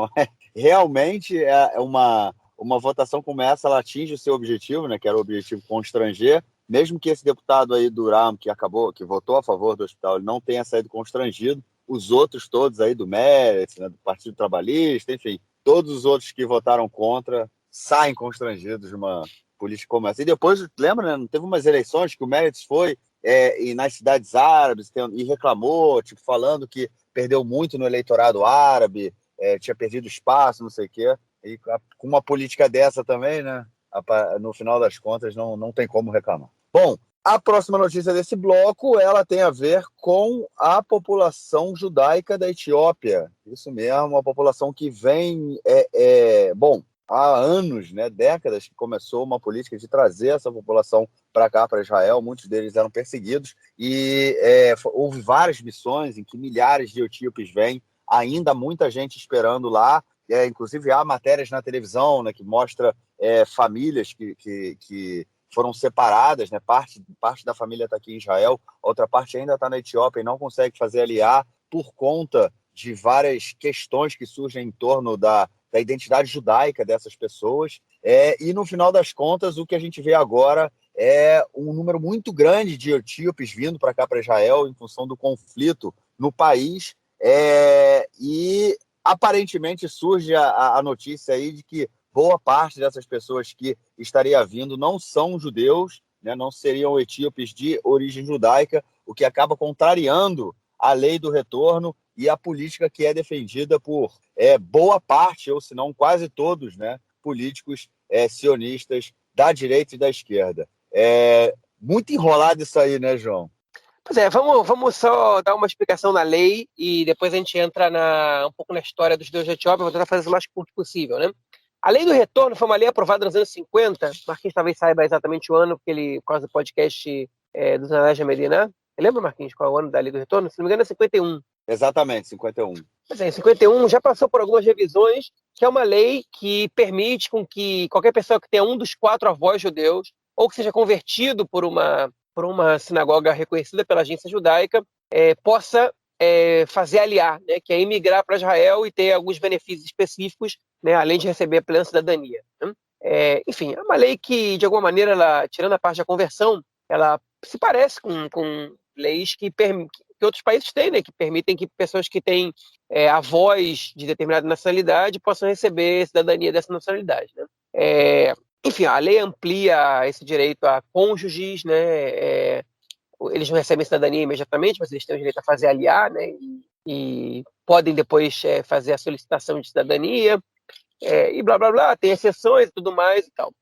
Realmente é uma votação como essa, ela atinge o seu objetivo, né? Que era o objetivo constranger, mesmo que esse deputado aí do RAM, que votou a favor do hospital, ele não tenha saído constrangido, os outros todos aí do Meretz, né, do Partido Trabalhista, enfim, todos os outros que votaram contra saem constrangidos de uma política como essa. E depois, lembra, né, não teve umas eleições que o Meretz foi e nas cidades árabes e reclamou, tipo, falando que perdeu muito no eleitorado árabe, tinha perdido espaço, não sei o quê. E com uma política dessa também, né, no final das contas, não tem como reclamar. Bom, a próxima notícia desse bloco, ela tem a ver com a população judaica da Etiópia. Isso mesmo, a população que vem, bom, há anos, né, décadas, que começou uma política de trazer essa população para cá, para Israel. Muitos deles eram perseguidos e houve várias missões em que milhares de etíopes vêm, ainda muita gente esperando lá. Inclusive há matérias na televisão, né, que mostra famílias que foram separadas, né? Parte da família está aqui em Israel, outra parte ainda está na Etiópia e não consegue fazer aliar por conta de várias questões que surgem em torno da identidade judaica dessas pessoas. E no final das contas, o que a gente vê agora é um número muito grande de etíopes vindo para cá, para Israel, em função do conflito no país. E aparentemente surge a notícia aí de que boa parte dessas pessoas que estaria vindo não são judeus, né, não seriam etíopes de origem judaica, o que acaba contrariando a lei do retorno e a política que é defendida por boa parte, ou se não quase todos, né, políticos sionistas da direita e da esquerda. Muito enrolado isso aí, né, João? Pois é, vamos só dar uma explicação na lei e depois a gente entra um pouco na história dos judeus da Etiópia. Vou tentar fazer isso o mais curto possível, né? A lei do retorno foi uma lei aprovada nos anos 50. Marquinhos talvez saiba exatamente o ano, porque ele, por causa do podcast do Zanage Medina. Lembra, Marquinhos, qual é o ano da lei do retorno? Se não me engano, é 51. Exatamente, 51. Pois é, em 51 já passou por algumas revisões, que é uma lei que permite com que qualquer pessoa que tenha um dos 4 avós judeus, ou que seja convertido por uma sinagoga reconhecida pela agência judaica, possa fazer aliar, né, que é emigrar para Israel e ter alguns benefícios específicos, né, além de receber a plena cidadania. Né? Enfim, é uma lei que, de alguma maneira, tirando a parte da conversão, ela se parece com leis que outros países têm, né, que permitem que pessoas que têm avós de determinada nacionalidade possam receber cidadania dessa nacionalidade. Né? Enfim, a lei amplia esse direito a cônjuges, né? Eles não recebem cidadania imediatamente, mas eles têm o direito a fazer aliar, né? E podem depois fazer a solicitação de cidadania, e blá blá blá, tem exceções e tudo mais e tal.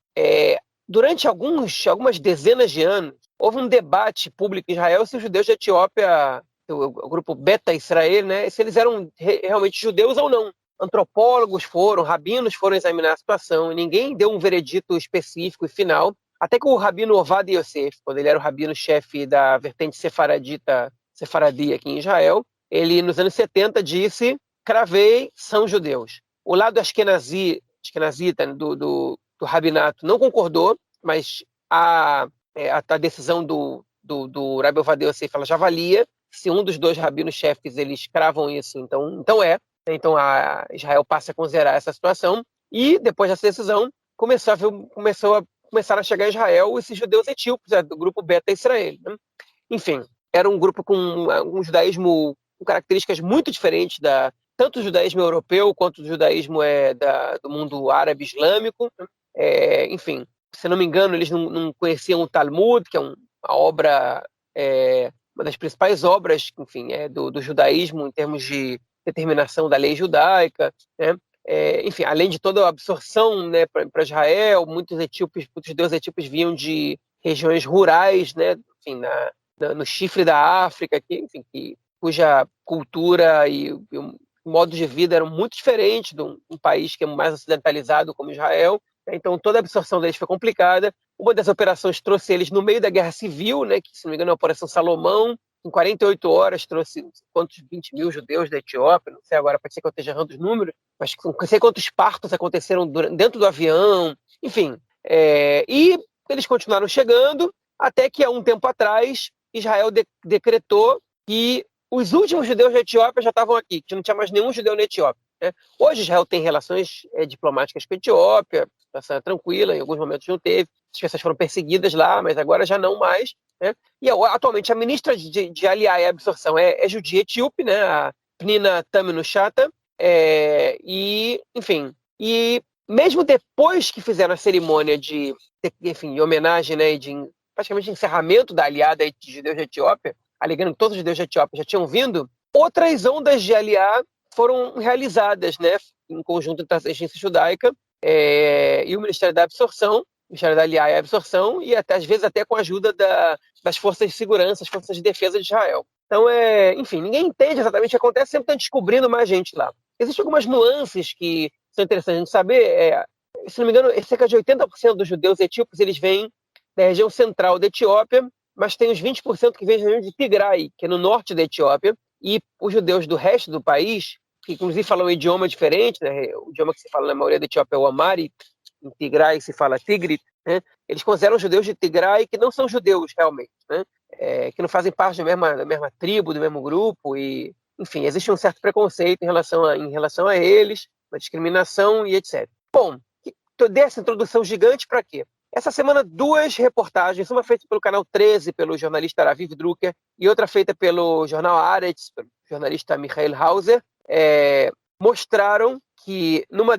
Durante algumas dezenas de anos, houve um debate público em Israel se os judeus da Etiópia, o grupo Beta Israel, né, se eles eram realmente judeus ou não. Antropólogos rabinos foram examinar a situação, e ninguém deu um veredito específico e final, até que o rabino Ovadia Yosef, quando ele era o rabino-chefe da vertente sefaradi aqui em Israel, ele, nos anos 70, disse: cravei, são judeus. O lado ashkenazita rabinato não concordou, mas a decisão do Rabbi Ovadia Yosef ela já valia. Se um dos dois rabinos-chefes eles cravam isso, então a Israel passa a considerar essa situação. E depois dessa decisão começaram a chegar a Israel esses judeus etíopes, do grupo Beta Israel, né? Enfim, era um grupo com um judaísmo com características muito diferentes tanto do judaísmo europeu quanto do judaísmo do mundo árabe islâmico. Enfim, se não me engano, eles não conheciam o Talmud, que é uma obra, uma das principais obras, enfim, do judaísmo em termos de determinação da lei judaica, né? Enfim, além de toda a absorção, né, para Israel, muitos judeus etíopes vinham de regiões rurais, né, enfim, no chifre da África, cuja cultura e o modo de vida eram muito diferentes de um país que é mais ocidentalizado como Israel. Então, toda a absorção deles foi complicada. Uma das operações trouxe eles no meio da Guerra Civil, né, que, se não me engano, é a Operação Salomão. Em 48 horas, trouxe quantos 20 mil judeus da Etiópia, não sei agora, pode ser que eu esteja errando os números, mas não sei quantos partos aconteceram dentro do avião, enfim. E eles continuaram chegando, até que, há um tempo atrás, Israel decretou que os últimos judeus da Etiópia já estavam aqui, que não tinha mais nenhum judeu na Etiópia, né? Hoje Israel tem relações diplomáticas com a Etiópia, situação tranquila, em alguns momentos não teve, as pessoas foram perseguidas lá, mas agora já não mais, né? E atualmente a ministra de Aliá e Absorção é judia etíope, né? A Pnina Tamino-Shata, enfim, e mesmo depois que fizeram a cerimônia de homenagem, né, praticamente encerramento da aliada de judeus da Etiópia, alegando que todos os judeus da Etiópia já tinham vindo, outras ondas de aliá foram realizadas, né, em conjunto entre a agência judaica e o Ministério da Absorção, Ministério da Aliá e Absorção, e às vezes até com a ajuda das forças de segurança, as forças de defesa de Israel. Então, enfim, ninguém entende exatamente o que acontece, sempre estão descobrindo mais gente lá. Existem algumas nuances que são interessantes de saber. Se não me engano, cerca de 80% dos judeus etíopes eles vêm da região central da Etiópia, mas tem uns 20% que vêm da região de Tigray, que é no norte da Etiópia, e os judeus do resto do país, que inclusive falam um idioma diferente, né? O idioma que se fala na maioria da Etiópia é o Amharic, em Tigray se fala Tigrit, né? Eles consideram judeus de Tigray que não são judeus realmente, né? Que não fazem parte da mesma tribo, do mesmo grupo, e, enfim, existe um certo preconceito em relação a eles, uma discriminação e etc. Bom, dei essa introdução gigante para quê? Essa semana, 2 reportagens, uma feita pelo Canal 13, pelo jornalista Raviv Drucker, e outra feita pelo jornal Haaretz, pelo jornalista Michael Hauser, mostraram que numa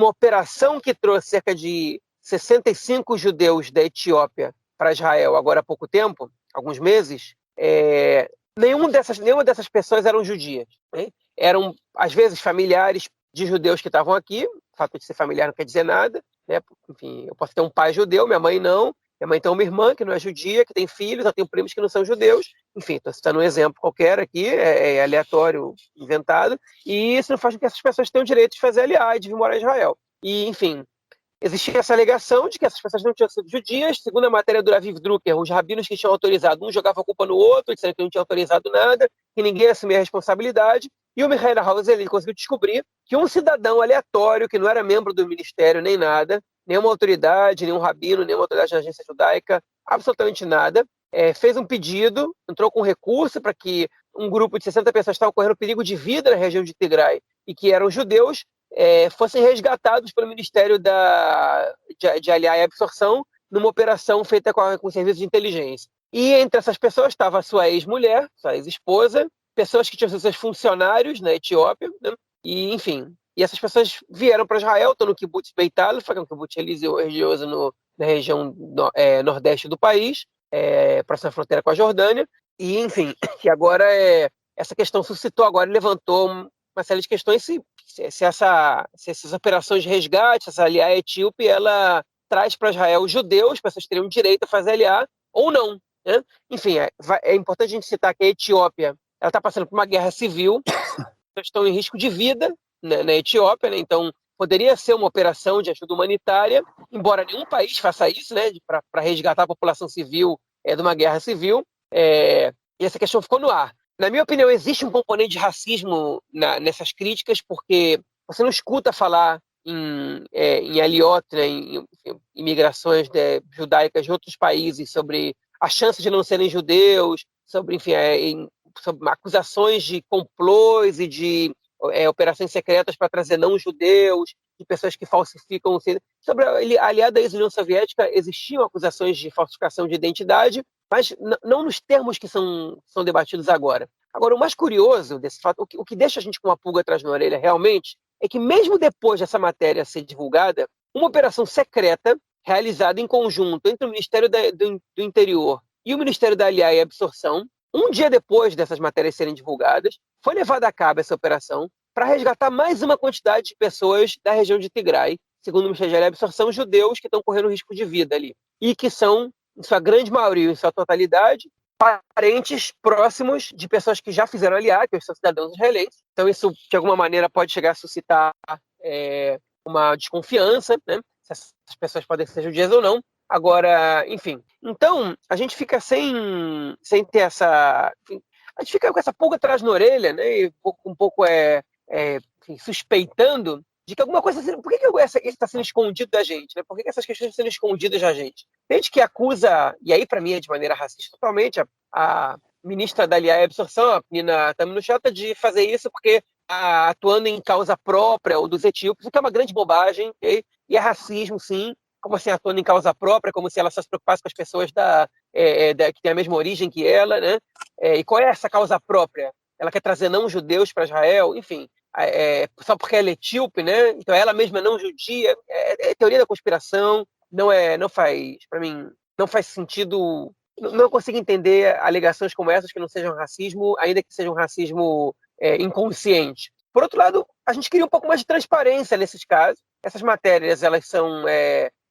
operação que trouxe cerca de 65 judeus da Etiópia para Israel agora há pouco tempo, alguns meses, nenhuma dessas pessoas eram judias, né? Eram, às vezes, familiares de judeus que estavam aqui. O fato de ser familiar não quer dizer nada, né? Enfim, eu posso ter um pai judeu, minha mãe não. Minha mãe tem uma irmã que não é judia, que tem filhos, eu tenho primos que não são judeus. Enfim, estou citando um exemplo qualquer aqui, é aleatório, inventado. E isso não faz com que essas pessoas tenham o direito de fazer aliá e de vir morar em Israel. E, enfim, existia essa alegação de que essas pessoas não tinham sido judias. Segundo a matéria do Raviv Drucker, os rabinos que tinham autorizado, um jogava a culpa no outro, disseram que não tinha autorizado nada, que ninguém assumia a responsabilidade. E o Michael Hauser ele conseguiu descobrir que um cidadão aleatório, que não era membro do ministério nem nada, nenhuma autoridade, nenhum rabino, nenhuma autoridade da agência judaica, absolutamente nada, fez um pedido, entrou com recurso para que um grupo de 60 pessoas que estavam correndo perigo de vida na região de Tigray e que eram judeus, fossem resgatados pelo Ministério de Aliá e Absorção numa operação feita com serviços de inteligência. E entre essas pessoas estava a sua ex-mulher, sua ex-esposa, pessoas que tinham seus funcionários na Etiópia, né? E, enfim, essas pessoas vieram para Israel, estão no kibbutz Beit Alfa, que é um kibbutz religioso na região nordeste do país, próxima à fronteira com a Jordânia, e, enfim, que agora essa questão suscitou agora e levantou uma série de questões se essas operações de resgate, essa aliá etíope, ela traz para Israel judeus, as pessoas teriam direito a fazer aliá ou não, né? Enfim, é importante a gente citar que a Etiópia ela está passando por uma guerra civil, estão em risco de vida, né, na Etiópia, né? Então poderia ser uma operação de ajuda humanitária, embora nenhum país faça isso, né, para resgatar a população civil de uma guerra civil, e essa questão ficou no ar. Na minha opinião, existe um componente de racismo nessas críticas, porque você não escuta falar em Aliot, né, em imigrações judaicas de outros países, sobre a chance de não serem judeus, sobre, enfim, sobre acusações de complôs e de operações secretas para trazer não-judeus, de pessoas que falsificam. Sobre a aliada União Soviética, existiam acusações de falsificação de identidade, mas não nos termos que são debatidos agora. Agora, o mais curioso desse fato, o que deixa a gente com uma pulga atrás na orelha realmente, é que mesmo depois dessa matéria ser divulgada, uma operação secreta realizada em conjunto entre o Ministério do Interior e o Ministério da Aliança e Absorção, um dia depois dessas matérias serem divulgadas, foi levada a cabo essa operação para resgatar mais uma quantidade de pessoas da região de Tigray, segundo o Ministério da Aliança e Absorção, judeus que estão correndo risco de vida ali, e que são, em sua grande maioria, em sua totalidade, parentes próximos de pessoas que já fizeram aliar, que são cidadãos israelenses. Então isso, de alguma maneira, pode chegar a suscitar uma desconfiança, né? Se essas pessoas podem ser judias ou não. Agora, enfim. Então, a gente fica sem ter essa... Enfim, a gente fica com essa pulga atrás na orelha, né? E um pouco enfim, suspeitando de que alguma coisa... Por que isso está sendo escondido da gente? Né? Por que essas questões estão sendo escondidas da gente? Tem gente que acusa, e aí para mim é de maneira racista totalmente, a ministra da Aliança e Absorção, a Pnina Tamino-Shata, de fazer isso porque está atuando em causa própria ou dos etíopes, o que é uma grande bobagem, okay? E é racismo, sim. Como assim atuando em causa própria, como se ela só se preocupasse com as pessoas que têm a mesma origem que ela, né? E qual é essa causa própria? Ela quer trazer não-judeus para Israel? Enfim, só porque ela é etíope, né? Então ela mesma é não judia. É teoria da conspiração. Não faz, para mim, não faz sentido. Não consigo entender alegações como essas que não sejam racismo, ainda que sejam racismo inconsciente. Por outro lado, a gente queria um pouco mais de transparência nesses casos. Essas matérias, elas são,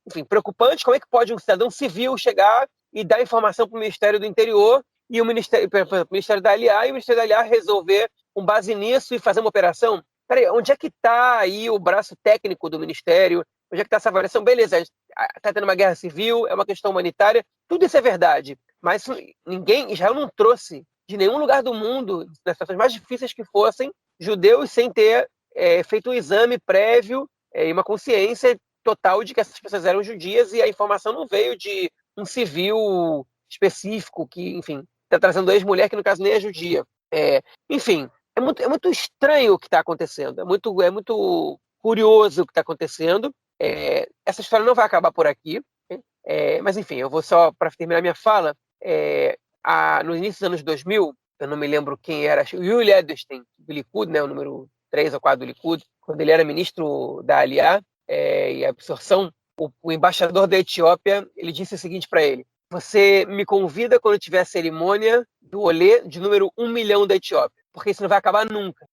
enfim, preocupantes. Como é que pode um cidadão civil chegar e dar informação para o Ministério do Interior e o Ministério da Aliança, e o Ministério da Aliança resolver, com base nisso, e fazer uma operação? Peraí, onde é que está aí o braço técnico do Ministério? Onde é que está essa avaliação? Beleza, está tendo uma guerra civil, é uma questão humanitária, tudo isso é verdade. Mas Israel não trouxe de nenhum lugar do mundo, nas situações mais difíceis que fossem, judeus sem ter feito um exame prévio e uma consciência total de que essas pessoas eram judias, e a informação não veio de um civil específico que, enfim, está trazendo ex-mulher que no caso nem é judia. Enfim, é muito estranho o que está acontecendo, é muito curioso o que está acontecendo. Essa história não vai acabar por aqui, mas enfim, eu vou só, para terminar minha fala, no início dos anos 2000, eu não me lembro quem era, o Yuli Edelstein, do Likud, né, o número 3 ou 4 do Likud, quando ele era ministro da Aliá e Absorção, o embaixador da Etiópia, ele disse o seguinte para ele: você me convida quando tiver a cerimônia do olê de número 1 milhão da Etiópia, porque isso não vai acabar nunca.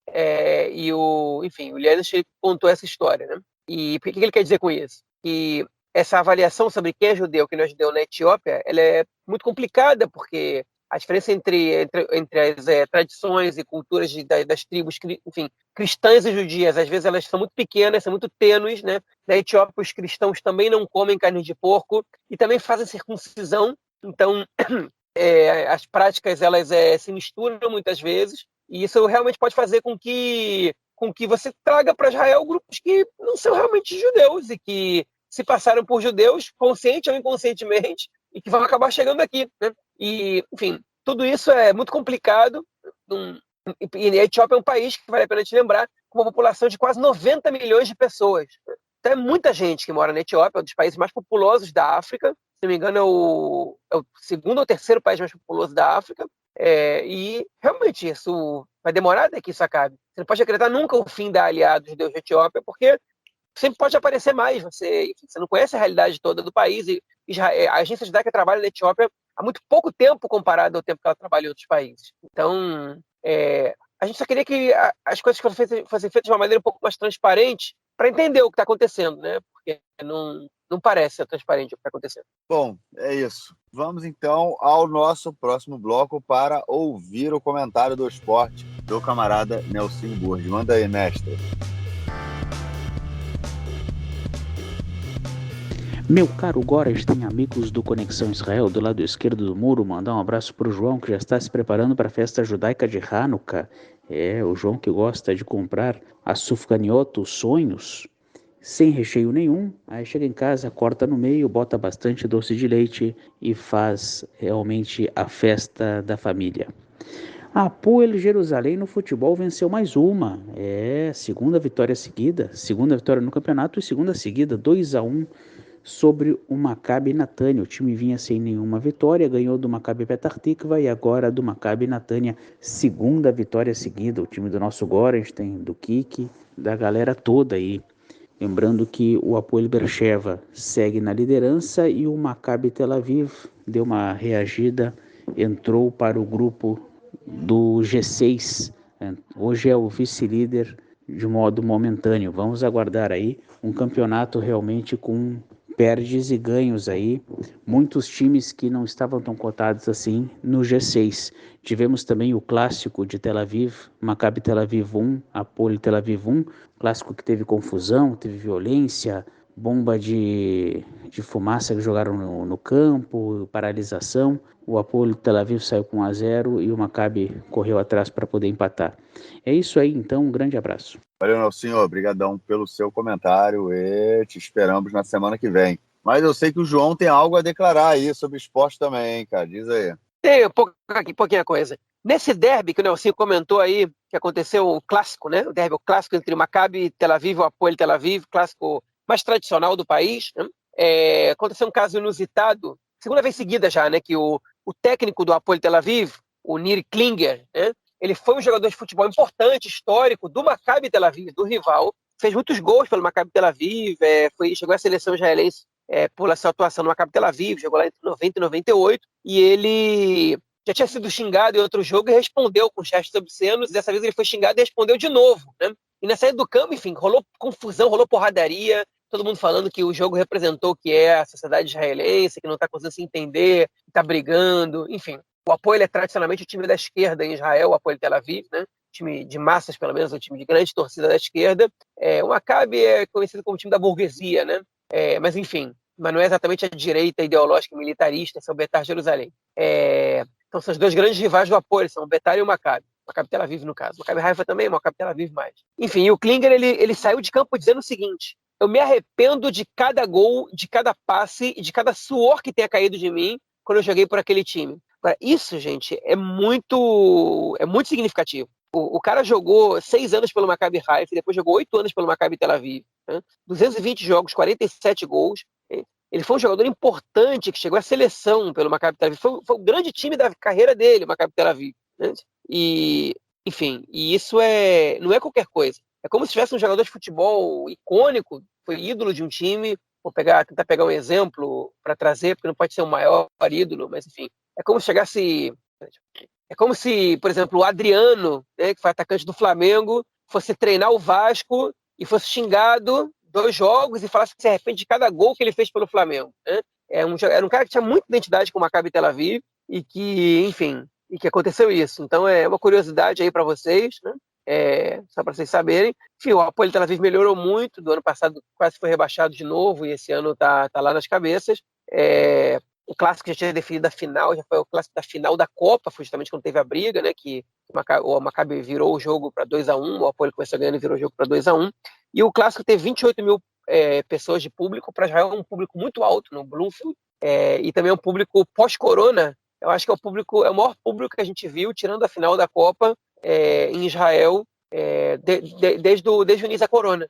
Enfim, o Edelstein contou essa história, né? E o que ele quer dizer com isso? Que essa avaliação sobre quem é judeu e quem não é judeu na Etiópia, ela é muito complicada, porque a diferença entre as tradições e culturas das tribos, enfim, cristãs e judias, às vezes elas são muito pequenas, são muito tênues, né? Na Etiópia, os cristãos também não comem carne de porco e também fazem circuncisão, então as práticas elas se misturam muitas vezes, e isso realmente pode fazer com que você traga para Israel grupos que não são realmente judeus e que se passaram por judeus, consciente ou inconscientemente, e que vão acabar chegando aqui, né? E, enfim, tudo isso é muito complicado. E a Etiópia é um país que vale a pena te lembrar, com uma população de quase 90 milhões de pessoas. Então é muita gente que mora na Etiópia, é um dos países mais populosos da África. Se não me engano, é o segundo ou terceiro país mais populoso da África. E realmente isso vai demorar até que isso acabe. Você não pode acreditar nunca o fim da aliada dos judeus da Etiópia, porque sempre pode aparecer mais. Você não conhece a realidade toda do país. E a agência judaica trabalha na Etiópia há muito pouco tempo comparado ao tempo que ela trabalha em outros países. Então, a gente só queria que as coisas fossem feitas de uma maneira um pouco mais transparente para entender o que está acontecendo, né? Porque não parece ser transparente o que está acontecendo. Bom, é isso. Vamos então ao nosso próximo bloco para ouvir o comentário do esporte do camarada Nelson Burdi. Manda aí, mestre. Meu caro Gorestem, amigos do Conexão Israel, do lado esquerdo do muro, mandar um abraço para o João, que já está se preparando para a festa judaica de Hanukkah. O João que gosta de comprar a Sufganiot, os sonhos. sem recheio nenhum. Aí chega em casa, corta no meio, bota bastante doce de leite e faz realmente a festa da família. A Apoel Jerusalém no futebol venceu mais uma. Segunda vitória seguida, segunda vitória no campeonato e segunda seguida, 2-1 sobre o Maccabi Natânia. O time vinha sem nenhuma vitória, ganhou do Maccabi Petach Tikva e agora do Maccabi Natânia, segunda vitória seguida. O time do nosso Gorenstein, do Kiki, da galera toda aí. Lembrando que o Apoel Beersheva segue na liderança e o Maccabi Tel Aviv deu uma reagida, entrou para o grupo do G6. Hoje é o vice-líder de modo momentâneo. Vamos aguardar aí um campeonato realmente com perdes e ganhos aí. Muitos times que não estavam tão cotados assim no G6. Tivemos também o clássico de Tel Aviv, Maccabi Tel Aviv 1, Apoel Tel Aviv 1, clássico que teve confusão, teve violência, bomba de fumaça que jogaram no campo, paralisação. O Apoel Tel Aviv saiu com 1-0 e o Maccabi correu atrás para poder empatar. É isso aí, então, um grande abraço. Valeu, meu senhor, obrigadão pelo seu comentário e te esperamos na semana que vem. Mas eu sei que o João tem algo a declarar aí sobre esporte também, hein, cara, diz aí. Tem pouquinha coisa. Nesse derby que o Nelson comentou aí, que aconteceu o clássico, né? O derby, o clássico entre o Maccabi Tel Aviv e o Apoel Tel Aviv, clássico mais tradicional do país, né? Aconteceu um caso inusitado, segunda vez seguida já, né? Que o técnico do Apoel Tel Aviv, o Nir Klinger, né? Ele foi um jogador de futebol importante, histórico, do Maccabi Tel Aviv, do rival, fez muitos gols pelo Maccabi Tel Aviv, chegou à seleção israelense por sua atuação no Maccabi Tel Aviv, jogou lá entre 90 e 98, e ele já tinha sido xingado em outro jogo e respondeu com gestos obscenos. Dessa vez ele foi xingado e respondeu de novo, né? E na saída do campo, enfim, rolou confusão, rolou porradaria, todo mundo falando que o jogo representou o que é a sociedade israelense, que não está conseguindo se entender, que está brigando, enfim. O Apoel é tradicionalmente o time da esquerda em Israel, o Apoel Tel Aviv, né? Time de massas, pelo menos, um time de grande torcida da esquerda. O Maccabi é conhecido como time da burguesia, né? Mas, enfim, mas não é exatamente a direita ideológica militarista, são o Betar Jerusalém. Então são os dois grandes rivais do Apoel, são o Betar e o Maccabi. Maccabi Tel Aviv, no caso. Maccabi Haifa também, Maccabi Tel Aviv mais. Enfim, e o Klinger, ele saiu de campo dizendo o seguinte: eu me arrependo de cada gol, de cada passe e de cada suor que tenha caído de mim quando eu joguei por aquele time. Agora, isso, gente, é muito significativo. O cara jogou 6 anos pelo Maccabi Haifa, depois jogou 8 anos pelo Maccabi Tel Aviv, né? 220 jogos, 47 gols. Ele foi um jogador importante que chegou à seleção pelo Maccabi Tel Aviv. Foi o grande time da carreira dele, o Maccabi Tel Aviv, né? E, enfim, isso não é qualquer coisa. É como se tivesse um jogador de futebol icônico, foi ídolo de um time. Vou tentar pegar um exemplo para trazer, porque não pode ser o maior ídolo, mas enfim. É como se, por exemplo, o Adriano, né, que foi atacante do Flamengo, fosse treinar o Vasco e fosse xingado 2 jogos e falasse que se arrepende de cada gol que ele fez pelo Flamengo, né? Era um cara que tinha muita identidade com o Maccabi Tel Aviv e que, enfim, aconteceu isso. Então é uma curiosidade aí para vocês, né? Só para vocês saberem. Enfim, o Apoel Tel Aviv melhorou muito, do ano passado quase foi rebaixado de novo e esse ano tá lá nas cabeças. O clássico já tinha definido a final, já foi o clássico da final da Copa, foi justamente quando teve a briga, né, que o Maccabi virou o jogo para 2-1, o Apoel começou ganhando e virou o jogo para 2-1, e o clássico teve 28 mil pessoas de público, para Israel é um público muito alto no Bloomfield, e também é um público pós-corona. Eu acho que é o maior público que a gente viu, tirando a final da Copa, em Israel, desde o início da corona.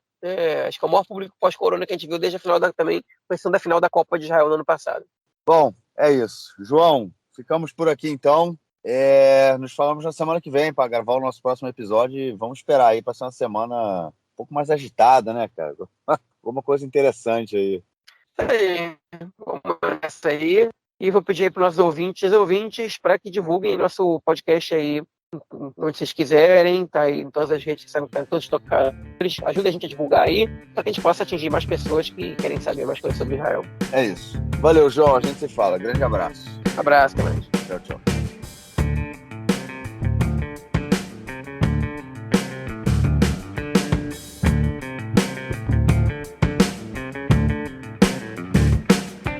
Acho que é o maior público pós-corona que a gente viu desde a final da final da Copa de Israel no ano passado. Bom, é isso. João, ficamos por aqui então. Nos falamos na semana que vem para gravar o nosso próximo episódio e vamos esperar aí para ser uma semana um pouco mais agitada, né, cara? Alguma coisa interessante aí. Vamos nessa aí. E vou pedir aí para os nossos ouvintes para que divulguem nosso podcast aí onde vocês quiserem, tá aí em todas as redes que estão todos tocados. Ajuda a gente a divulgar aí, para que a gente possa atingir mais pessoas que querem saber mais coisas sobre Israel. É isso. Valeu, João. A gente se fala. Grande abraço. Abraço, até mais. Tchau, tchau.